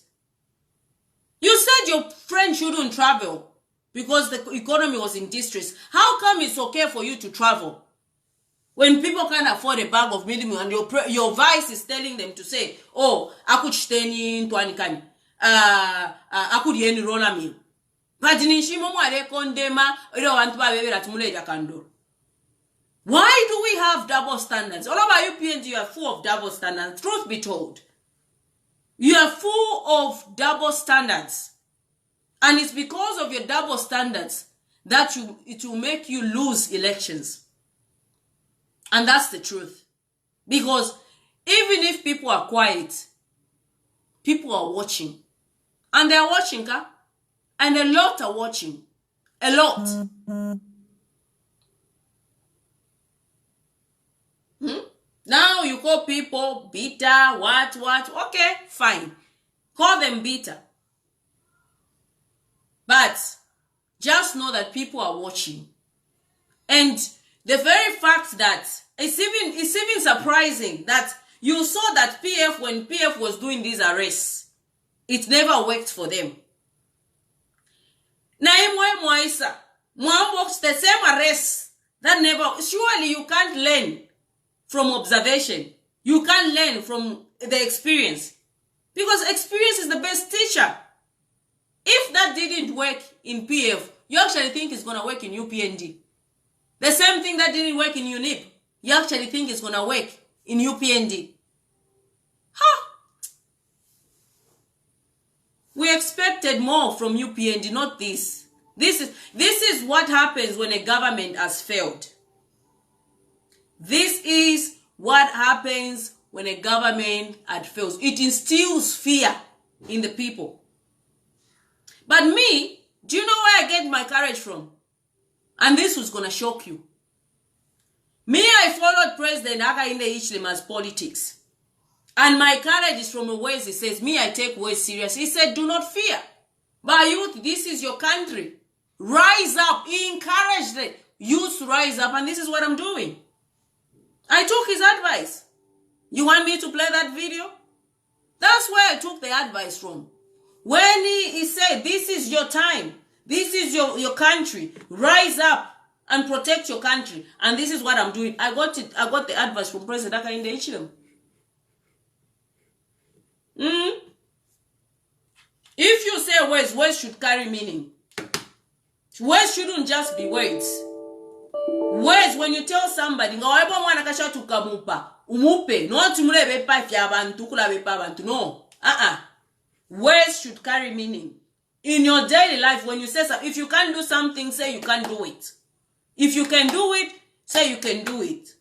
You said your friend shouldn't travel because the economy was in distress. How come it's okay for you to travel? When people can't afford a bag of minimum and your vice is telling them to say, oh, I could stay in Tuanikani. I could yen roller me. But in Shimomo, I condemn, why do we have double standards? All of you PNG, you are full of double standards. Truth be told. You are full of double standards. And it's because of your double standards that it will make you lose elections. And that's the truth. Because even if people are quiet, people are watching. And they are watching, huh? And a lot are watching. A lot. Now you call people bitter, what? Okay, fine. Call them bitter. But just know that people are watching. And the very fact that it's even surprising that you saw that when PF was doing these arrests, it never worked for them. Works the same arrests that never. Surely you can't learn from observation. You can't learn from the experience, because experience is the best teacher. If that didn't work in PF, you actually think it's gonna work in UPND. The same thing that didn't work in UNIP, you actually think it's gonna work in UPND. We expected more from UPND, not this. This is what happens when a government has failed. This is what happens when a government had failed. It instills fear in the people. But me, do you know where I get my courage from? And this was gonna shock you. Me, I followed President Hakainde Hichilema's politics. And my courage is from a ways he says, me, I take words serious. He said, do not fear. But youth, this is your country. Rise up. He encouraged the youth to rise up. And this is what I'm doing. I took his advice. You want me to play that video? That's where I took the advice from. When he said, this is your time. This is your country. Rise up and protect your country. And this is what I'm doing. I got the advice from President Hakainde Hichilema. If you say words should carry meaning. Words shouldn't just be words. Words, when you tell somebody, no, words should carry meaning. In your daily life, when you say something, if you can't do something, say you can't do it. If you can do it, say you can do it.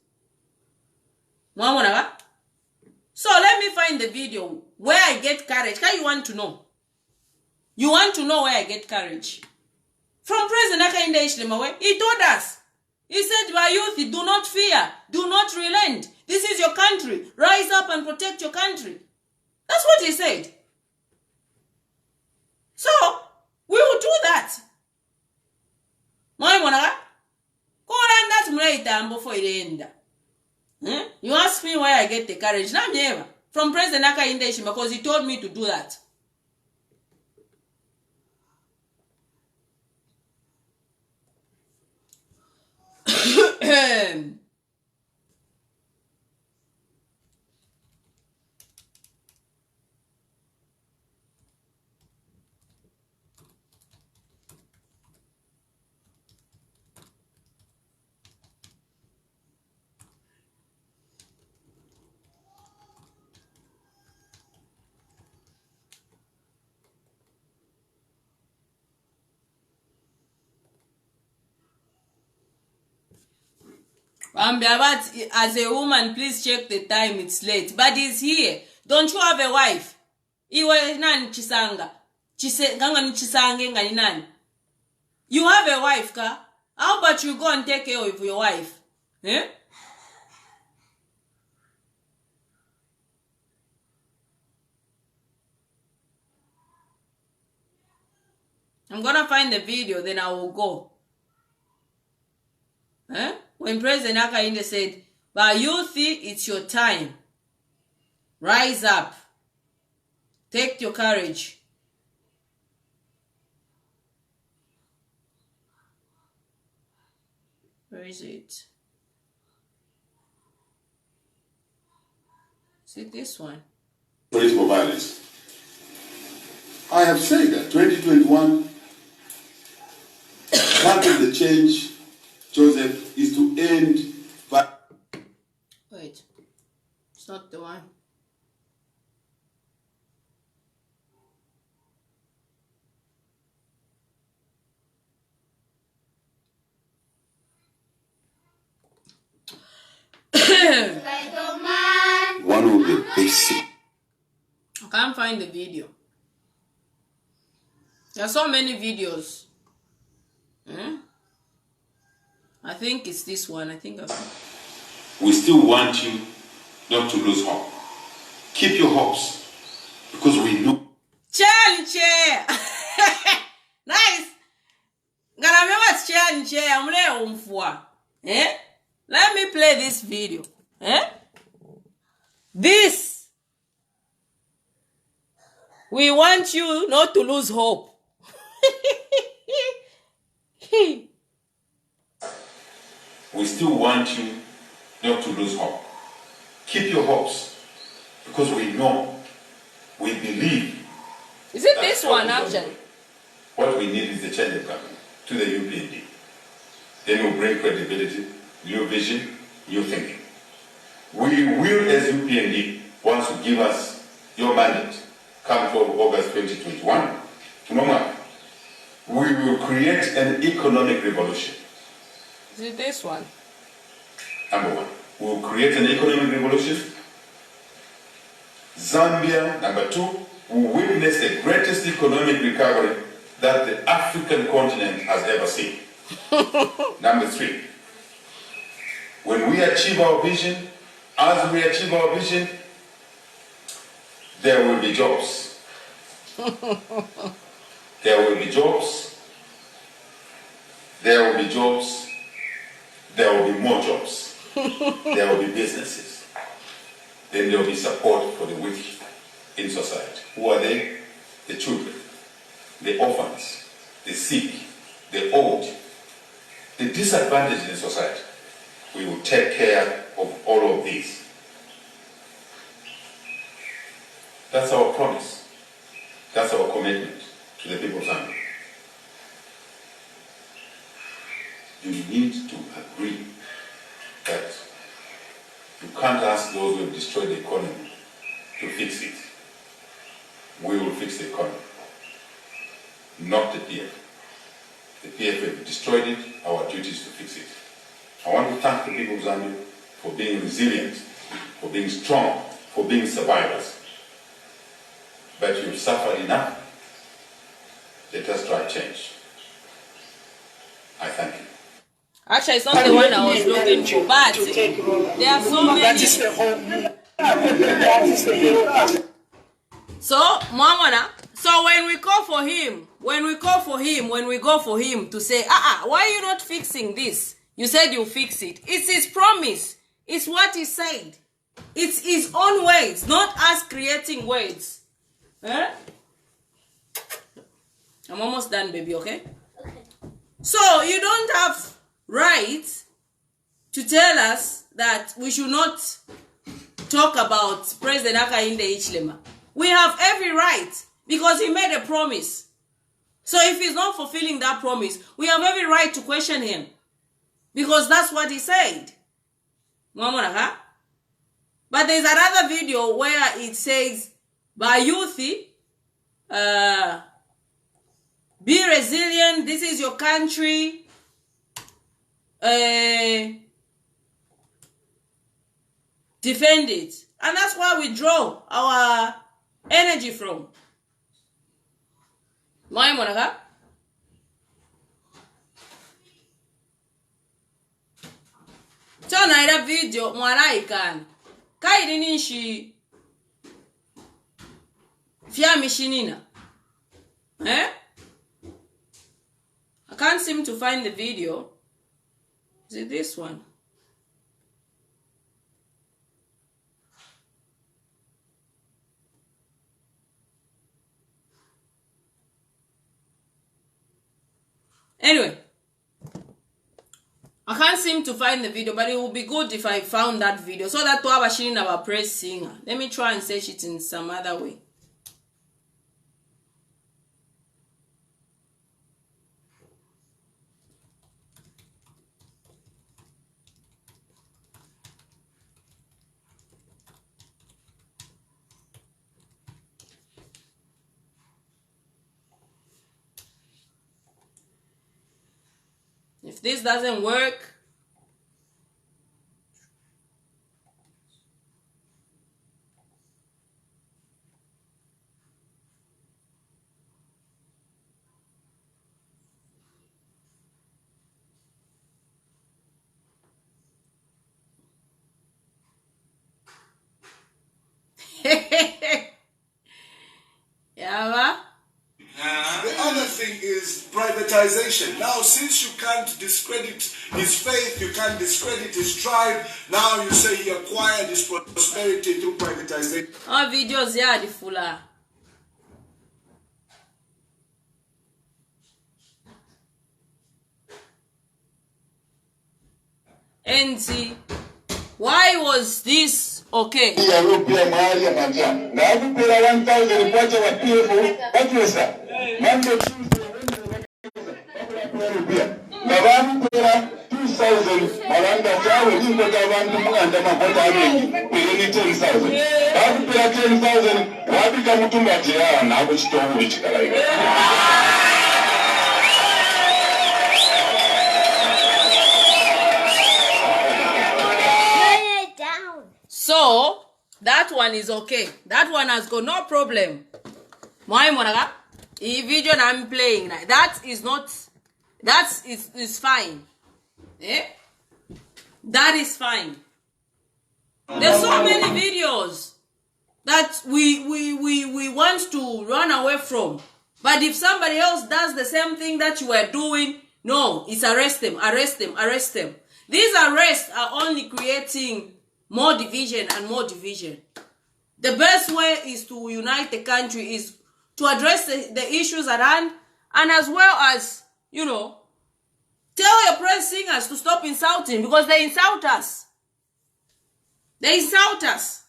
So let me find the video where I get courage. How you want to know? You want to know where I get courage? From President Hakainde Hichilema, he told us. He said, my youth, do not fear. Do not relent. This is your country. Rise up and protect your country. That's what he said. So, we will do that. You ask me where I get the courage. From President Hakainde Hichilema, because he told me to do that. As a woman, please check the time, it's late. But he's here. Don't you have a wife? Iwe nani chisanga? Ganga ni chisange nga ni nani? You have a wife, ka? How about you go and take care of your wife? Eh? I'm gonna find the video, then I will go. Eh? When President Hakainde said, but youth, it's your time. Rise up. Take your courage. Where is it? Is it this one? Political violence. I have said that 2021, part of the change, Joseph, is to end. Wait, it's not the one. One of the basic. I can't find the video. There are so many videos. I think it's this one. I think I've... We still want you not to lose hope. Keep your hopes, because we know. Chair. Nice. Gonna remember chair. I'm there for. Eh? Let me play this video. Eh? This. We want you not to lose hope. We still want you not to lose hope. Keep your hopes, because we know, we believe. Is it this one actually? What we need is the change of government to the UPND. Then we'll bring credibility, new vision, new thinking. We will, as UPND, once you give us your mandate, come to August 2021, we will create an economic revolution. Is it this one? Number one, we will create an economic revolution. Zambia, number two, will witness the greatest economic recovery that the African continent has ever seen. Number three, when we achieve our vision, as we achieve our vision, there will be jobs. There will be jobs. There will be jobs. There will be more jobs. There will be businesses. Then there will be support for the weak in society. Who are they? The children, the orphans, the sick, the old, the disadvantaged in society. We will take care of all of these. That's our promise. That's our commitment to the people of Zambia. You need to agree that you can't ask those who have destroyed the economy to fix it. We will fix the economy, not the PF. The PF have destroyed it, our duty is to fix it. I want to thank the people of Zambia for being resilient, for being strong, for being survivors. But you've suffered enough. Let us try change. I thank you. Actually, it's not the one I was looking for, but there are so many. So, Mamona, so when we call for him, when we go for him to say, why are you not fixing this? You said you'll fix it. It's his promise. It's what he said. It's his own words, not us creating words. Huh? I'm almost done, baby, okay? So, you don't have right to tell us that we should not talk about President Hakainde Hichilema. We have every right because he made a promise. So if he's not fulfilling that promise, we have every right to question him because that's what he said. But there's another video where it says, Bayuthi, be resilient, this is your country. Defend it. And that's where we draw our energy from. Maimonaka? Chona ida video mwana ikan. Kaidi nishi fia mishinina. Eh? I can't seem to find the video. Is it this one? Anyway, I can't seem to find the video, but it would be good if I found that video so that to have a shilling of a praise singer. Let me try and search it in some other way. If this doesn't work, privatization. Now, since you can't discredit his faith, you can't discredit his tribe, now you say he acquired his prosperity through privatization. Our videos here the fuller. And see, why was this okay? So that one is okay. That one has got no problem. If video I'm playing, that is not. That is fine. Eh? That is fine. There's so many videos that we want to run away from. But if somebody else does the same thing that you were doing, no, it's arrest them, arrest them, arrest them. These arrests are only creating more division and more division. The best way is to unite the country, is to address the issues at hand, and as well as, you know, tell your praise singers to stop insulting, because they insult us. They insult us.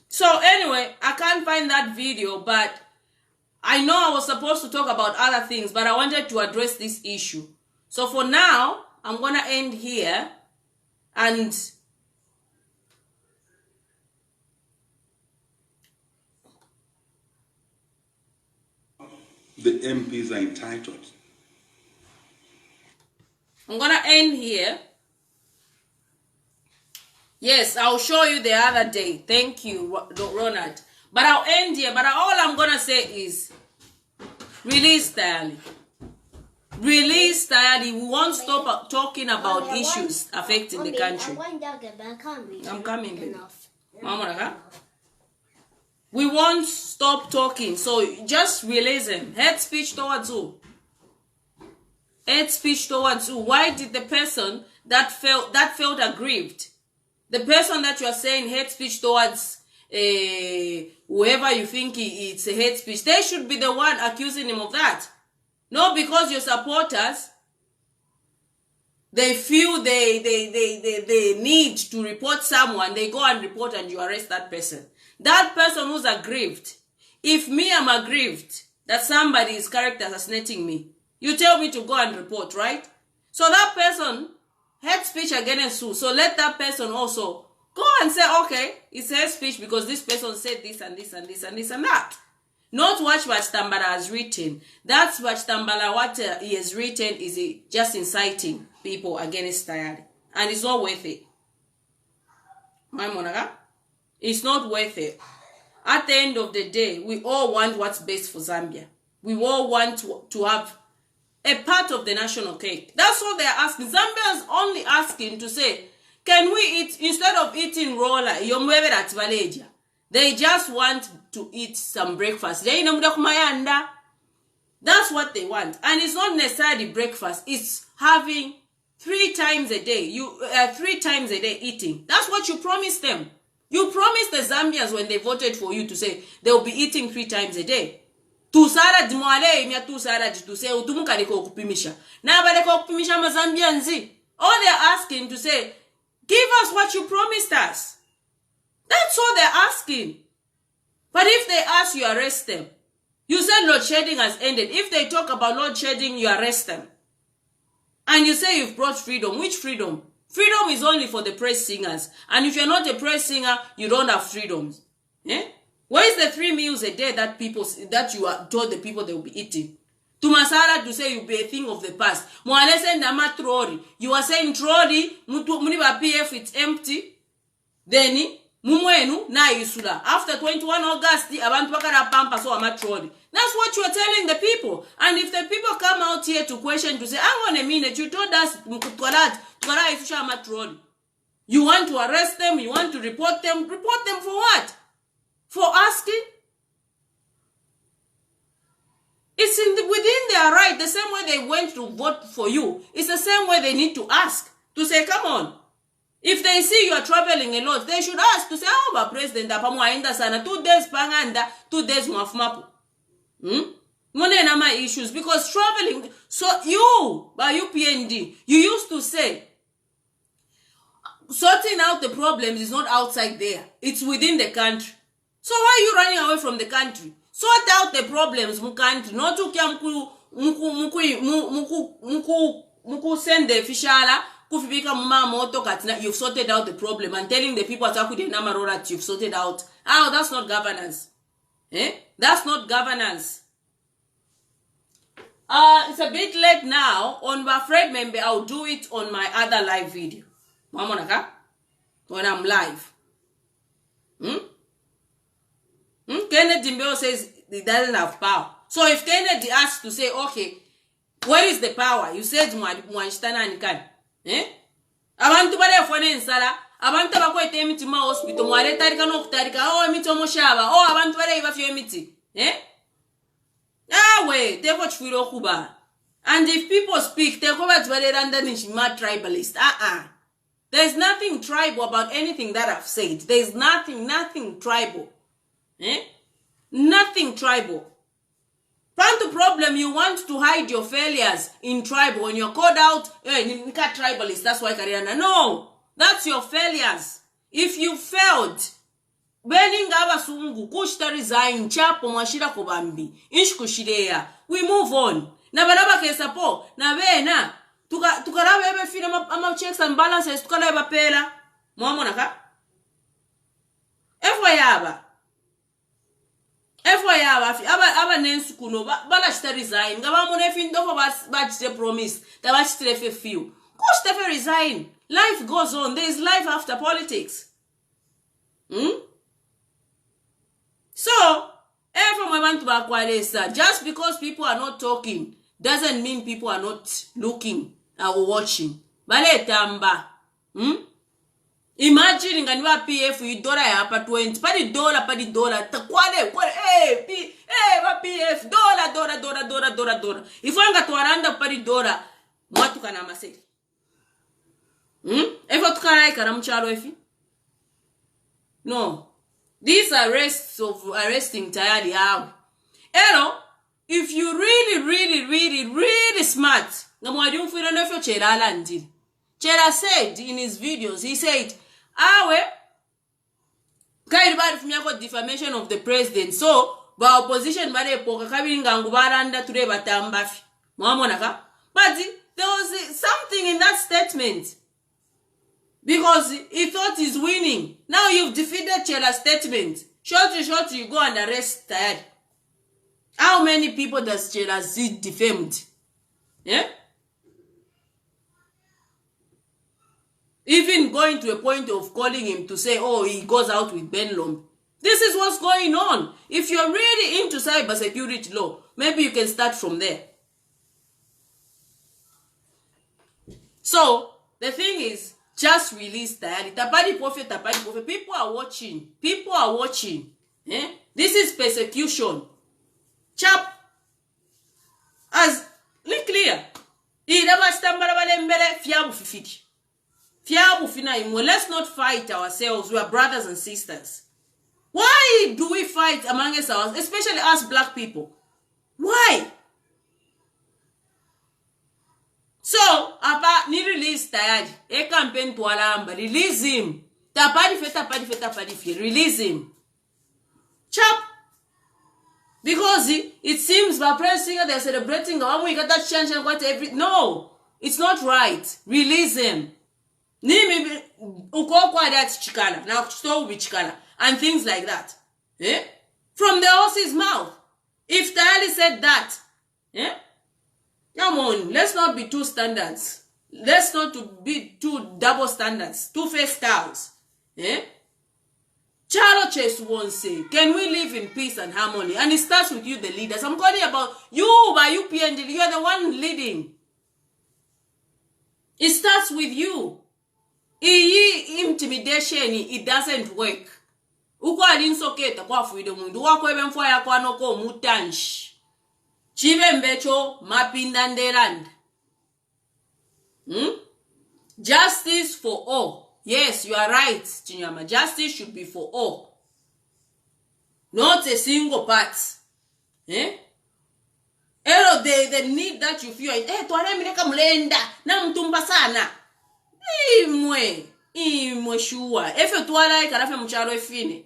So anyway, I can't find that video, but I know I was supposed to talk about other things, but I wanted to address this issue. So for now, I'm going to end here, and the MPs are entitled. I'm going to end here. Yes, I'll show you the other day. Thank you, Ronald. But I'll end here. But all I'm going to say is, release Tayali. Release Tayali. We won't stop talking about issues affecting the country. I'm coming. Mama, we won't stop talking. So just release him. Hate speech towards who? Hate speech towards who? Why did the person that felt aggrieved, the person that you are saying hate speech towards, whoever you think it's a hate speech, they should be the one accusing him of that. No, because your supporters, they feel they need to report someone, they go and report and you arrest that person. That person who's aggrieved, if me am aggrieved that somebody is character assassinating me, you tell me to go and report, right? So that person, hate speech against you, so let that person also go and say, okay, it's hate speech because this person said this and this and this and this and that. Not what Tambala has written. That's what Tambala, what he has written is just inciting people against Tayali. And it's not worth it. My monaga, it's not worth it. At the end of the day, we all want what's best for Zambia. We all want to have a part of the national cake. That's what they're asking. Zambia is only asking to say, can we eat, instead of eating roller, they just want to eat some breakfast. That's what they want. And it's not necessarily breakfast. It's having 3 times a day. 3 times a day eating. That's what you promised them. You promised the Zambians when they voted for you to say they'll be eating 3 times a day. Tusara dimwale imya tusara jituse utumuka liko kupimisha. Na baleko kupimisha mazambianzi. All they're asking to say, give us what you promised us. That's all they're asking. But if they ask, you arrest them. You said load shedding has ended. If they talk about load shedding, you arrest them. And you say you've brought freedom. Which freedom? Freedom is only for the praise singers. And if you're not a praise singer, you don't have freedoms. Eh? Where is the 3 meals a day that you are told the people they will be eating? To Masara to say you'll be a thing of the past. You are saying trolley, muniba PF, it's empty. Then mumwenu na isula. After 21 August, abantu bakara pampa so amatroli. That's what you are telling the people. And if the people come out here to question, to say, hang on a minute, you told us you want to arrest them, you want to report them for what? For asking? It's within their right. The same way they went to vote for you, it's the same way they need to ask to say, come on. If they see you are traveling a lot, they should ask to say, oh, but President, 2 days panganda, 2 days mafumapu. My issues because traveling. So you, by UPND, you used to say sorting out the problems is not outside there; it's within the country. So why are you running away from the country? Sort out the problems, country. Not to muku send the officiala kufibika mama moto katina. You've sorted out the problem and telling the people that you've sorted out. Oh, that's not governance. That's not governance. It's a bit late now. On my friend member, I'll do it on my other live video. When I'm live. Kennedy Mbeo says he doesn't have power. So if Kennedy asks to say, okay, where is the power? You said Mwanshitana Nikan. Abantu bale fone nsala. Abantu bakwete emiti ma hospital. Mwale tarika no kutarika. Oh, emiti omoshaba. Oh, abantu bale ibafyo emiti. And if people speak, they go back to tribalist. There's nothing tribal about anything that I've said. There's nothing tribal. Nothing tribal. Found the problem, you want to hide your failures in tribal. When you're called out, tribalist, that's why Kariana. No, that's your failures. If you failed, Beninga abasungu kushita resign chapo mwashira kobambi inshkushideya we move on na balaba kesapo na bena tukarabe ebe fina ama checks and balances tukaleba pela mwamona ka efo yaba aba nensu kuno bala shita resign ngaba mona findo fo ba promise that ba shita few kushita resign. Life goes on. There is life after politics. So, just because people are not talking doesn't mean people are not looking or watching. Imagine nganiwa PF $1 hapa 20 padi dollar takwale PF dollar if wanga tuaranda padi dollar mwatu kana maseri evo tukana ikana mchalo efi no. These arrests of arresting Tayali how. If you really smart, Chela said in his videos, he said, defamation of the president. So, by opposition, but there was something in that statement. Because he thought he's winning. Now you've defeated Chela's statement. Shortly, you go and arrest Tayali. How many people does Chela see defamed? Even going to a point of calling him to say, oh, he goes out with Ben Lom. This is what's going on. If you're really into cybersecurity law, maybe you can start from there. So, the thing is, just release Tayali. Tapadi prophet. People are watching. This is persecution. Chap. As clear. Let's not fight ourselves. We are brothers and sisters. Why do we fight among ourselves, especially us black people? Why? So, ni release Tayali. E campaign to alamba. Release him. Tapadi, release him. Chap. Because it seems by pressing they're celebrating. We got that change and what every. No, it's not right. Release him. Ni ukokwa that chikala. Now stole with chikala. And things like that. From the horse's mouth. If Tayali said that, come on, let's not be two standards. Let's not be two double standards, two-faced cows. Chalo Chase won't say, can we live in peace and harmony? And it starts with you, the leaders. I'm calling about you by UPND. You're the one leading. It starts with you. Intimidation, it doesn't work. Uko alinsoketa kwa fuide mundu wako ebe mfwa yako anoko mutanshi. Chivembecho mapindanderand. Justice for all. Yes, you are right, Chinyama. Justice should be for all. Not a single part. Ero the need that you feel. Tuare mireka mlenda. Na mtumba sana. Imwe shua. Efe tuwala ikarafe mcharo efine.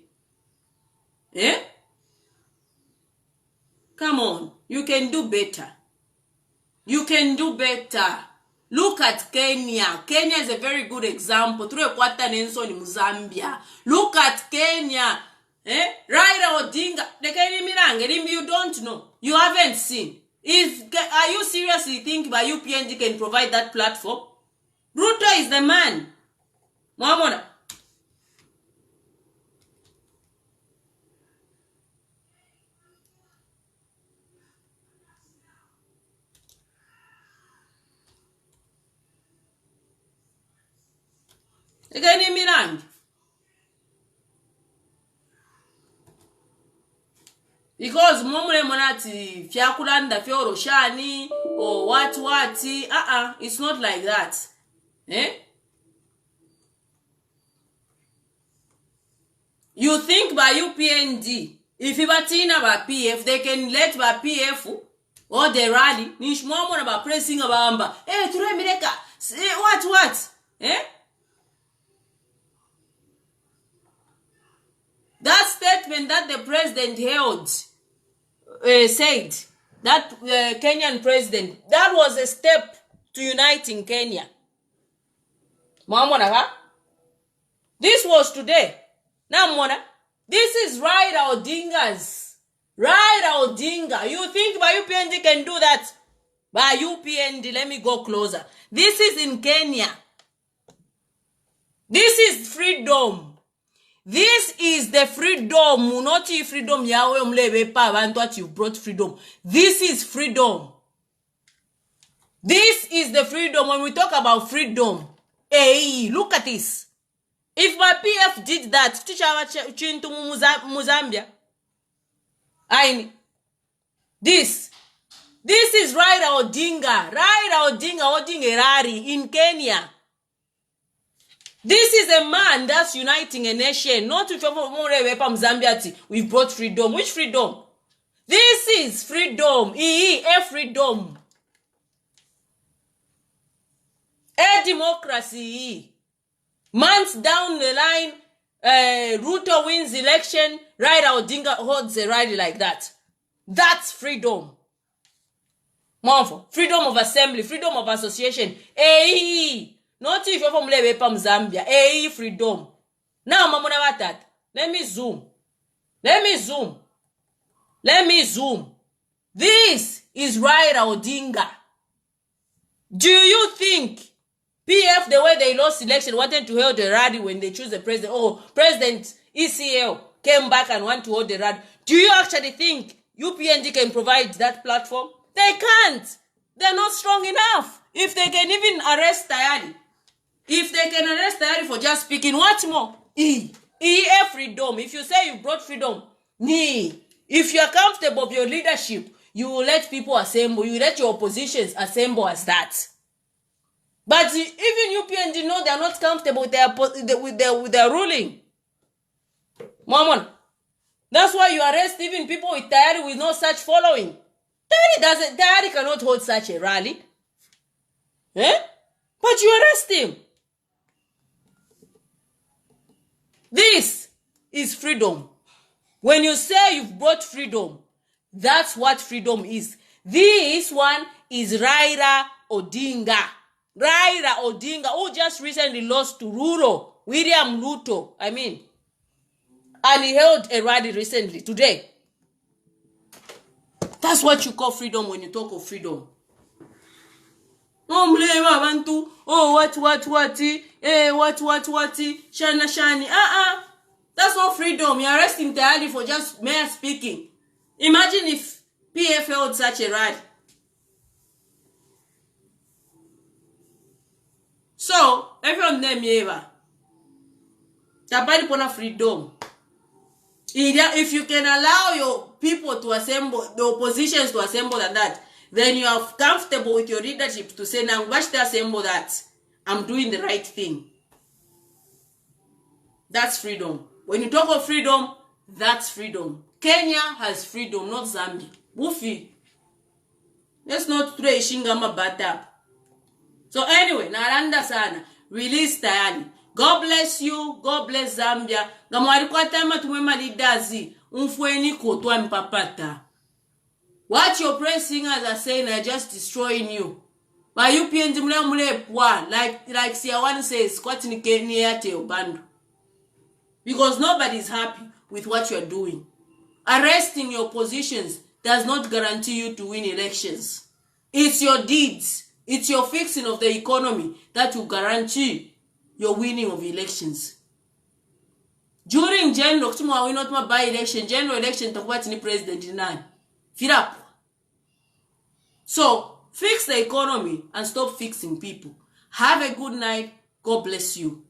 Come on. You can do better. You can do better. Look at Kenya. Kenya is a very good example. Look at Kenya. Raila Odinga. You don't know. You haven't seen. Are you seriously thinking by UPNG can provide that platform? Ruto is the man. Mwamona. Again, Mirang. Because momule monati fiakulanda fioro shani or wati. It's not like that. You think by UPND, if you batina by PF, they can let by PF or the rally, nish momona about pressing about amba. Ture mireka. What? That statement that the president held, said, that Kenyan president, that was a step to uniting Kenya. Mamona, this was today. Now, Mona, this is Raila Odinga's. Raila Odinga. You think by UPND can do that? By UPND, let me go closer. This is in Kenya. This is freedom. This is the freedom. Not freedom Yahweh umlebe pa and what you brought freedom. This is freedom. This is the freedom. When we talk about freedom, hey, look at this. If my PF did that, to Mozambique, this is Raila Odinga. Raila Odinga holding a rally in Kenya. This is a man that's uniting a nation. Not to Mozambique. We've brought freedom. Which freedom? This is freedom. Freedom. A democracy. Months down the line, Ruto wins election, Raila Odinga holds a rally like that. That's freedom. Freedom of assembly, freedom of association. Not if you're from Zambia. Freedom. Now, Mamona Watat, let me zoom. This is Raila Odinga. Do you think PF, the way they lost election, wanted to hold a rally when they choose the president? Oh, President ECL came back and want to hold a rally. Do you actually think UPND can provide that platform? They can't. They're not strong enough. If they can even arrest Tayali. If they can arrest Tayali for just speaking, what more? Freedom. If you say you brought freedom, if you are comfortable with your leadership, you will let people assemble. You let your oppositions assemble as that. But even UPND know they are not comfortable with their ruling. Mammon. That's why you arrest even people with Tayali with no such following. Tayali cannot hold such a rally. But you arrest him. This is freedom. When you say you've brought freedom, that's what freedom is. This one is Raila Odinga. Raila Odinga, who just recently lost to William Ruto, and he held a rally recently, today. That's what you call freedom when you talk of freedom. Shani. That's not freedom. You're arresting Tayali for just mere speaking. Imagine if PF held such a rally. So, everyone name Eva. Tapari pona freedom. If you can allow your people to assemble, the oppositions to assemble and that, then you are comfortable with your leadership to say, now watch the assemble that I'm doing the right thing. That's freedom. When you talk of freedom, that's freedom. Kenya has freedom, not Zambia. Buffy. Let's not throw a shingama bat up. So anyway, naranda sana. Release Tayali. God bless you. God bless Zambia. Gamwari kwa tema tumema lidazi. Unfueni kotwa mpapata. What your praise singers are saying are just destroying you. But you pienzi mule pwa. Like Siawan says, kwati ni keni yate obando. Because nobody is happy with what you are doing. Arresting your positions does not guarantee you to win elections. It's your deeds, it's your fixing of the economy that will guarantee your winning of elections. During general, we not by election, general election, takuwa ni president nani. Firap. So, fix the economy and stop fixing people. Have a good night. God bless you.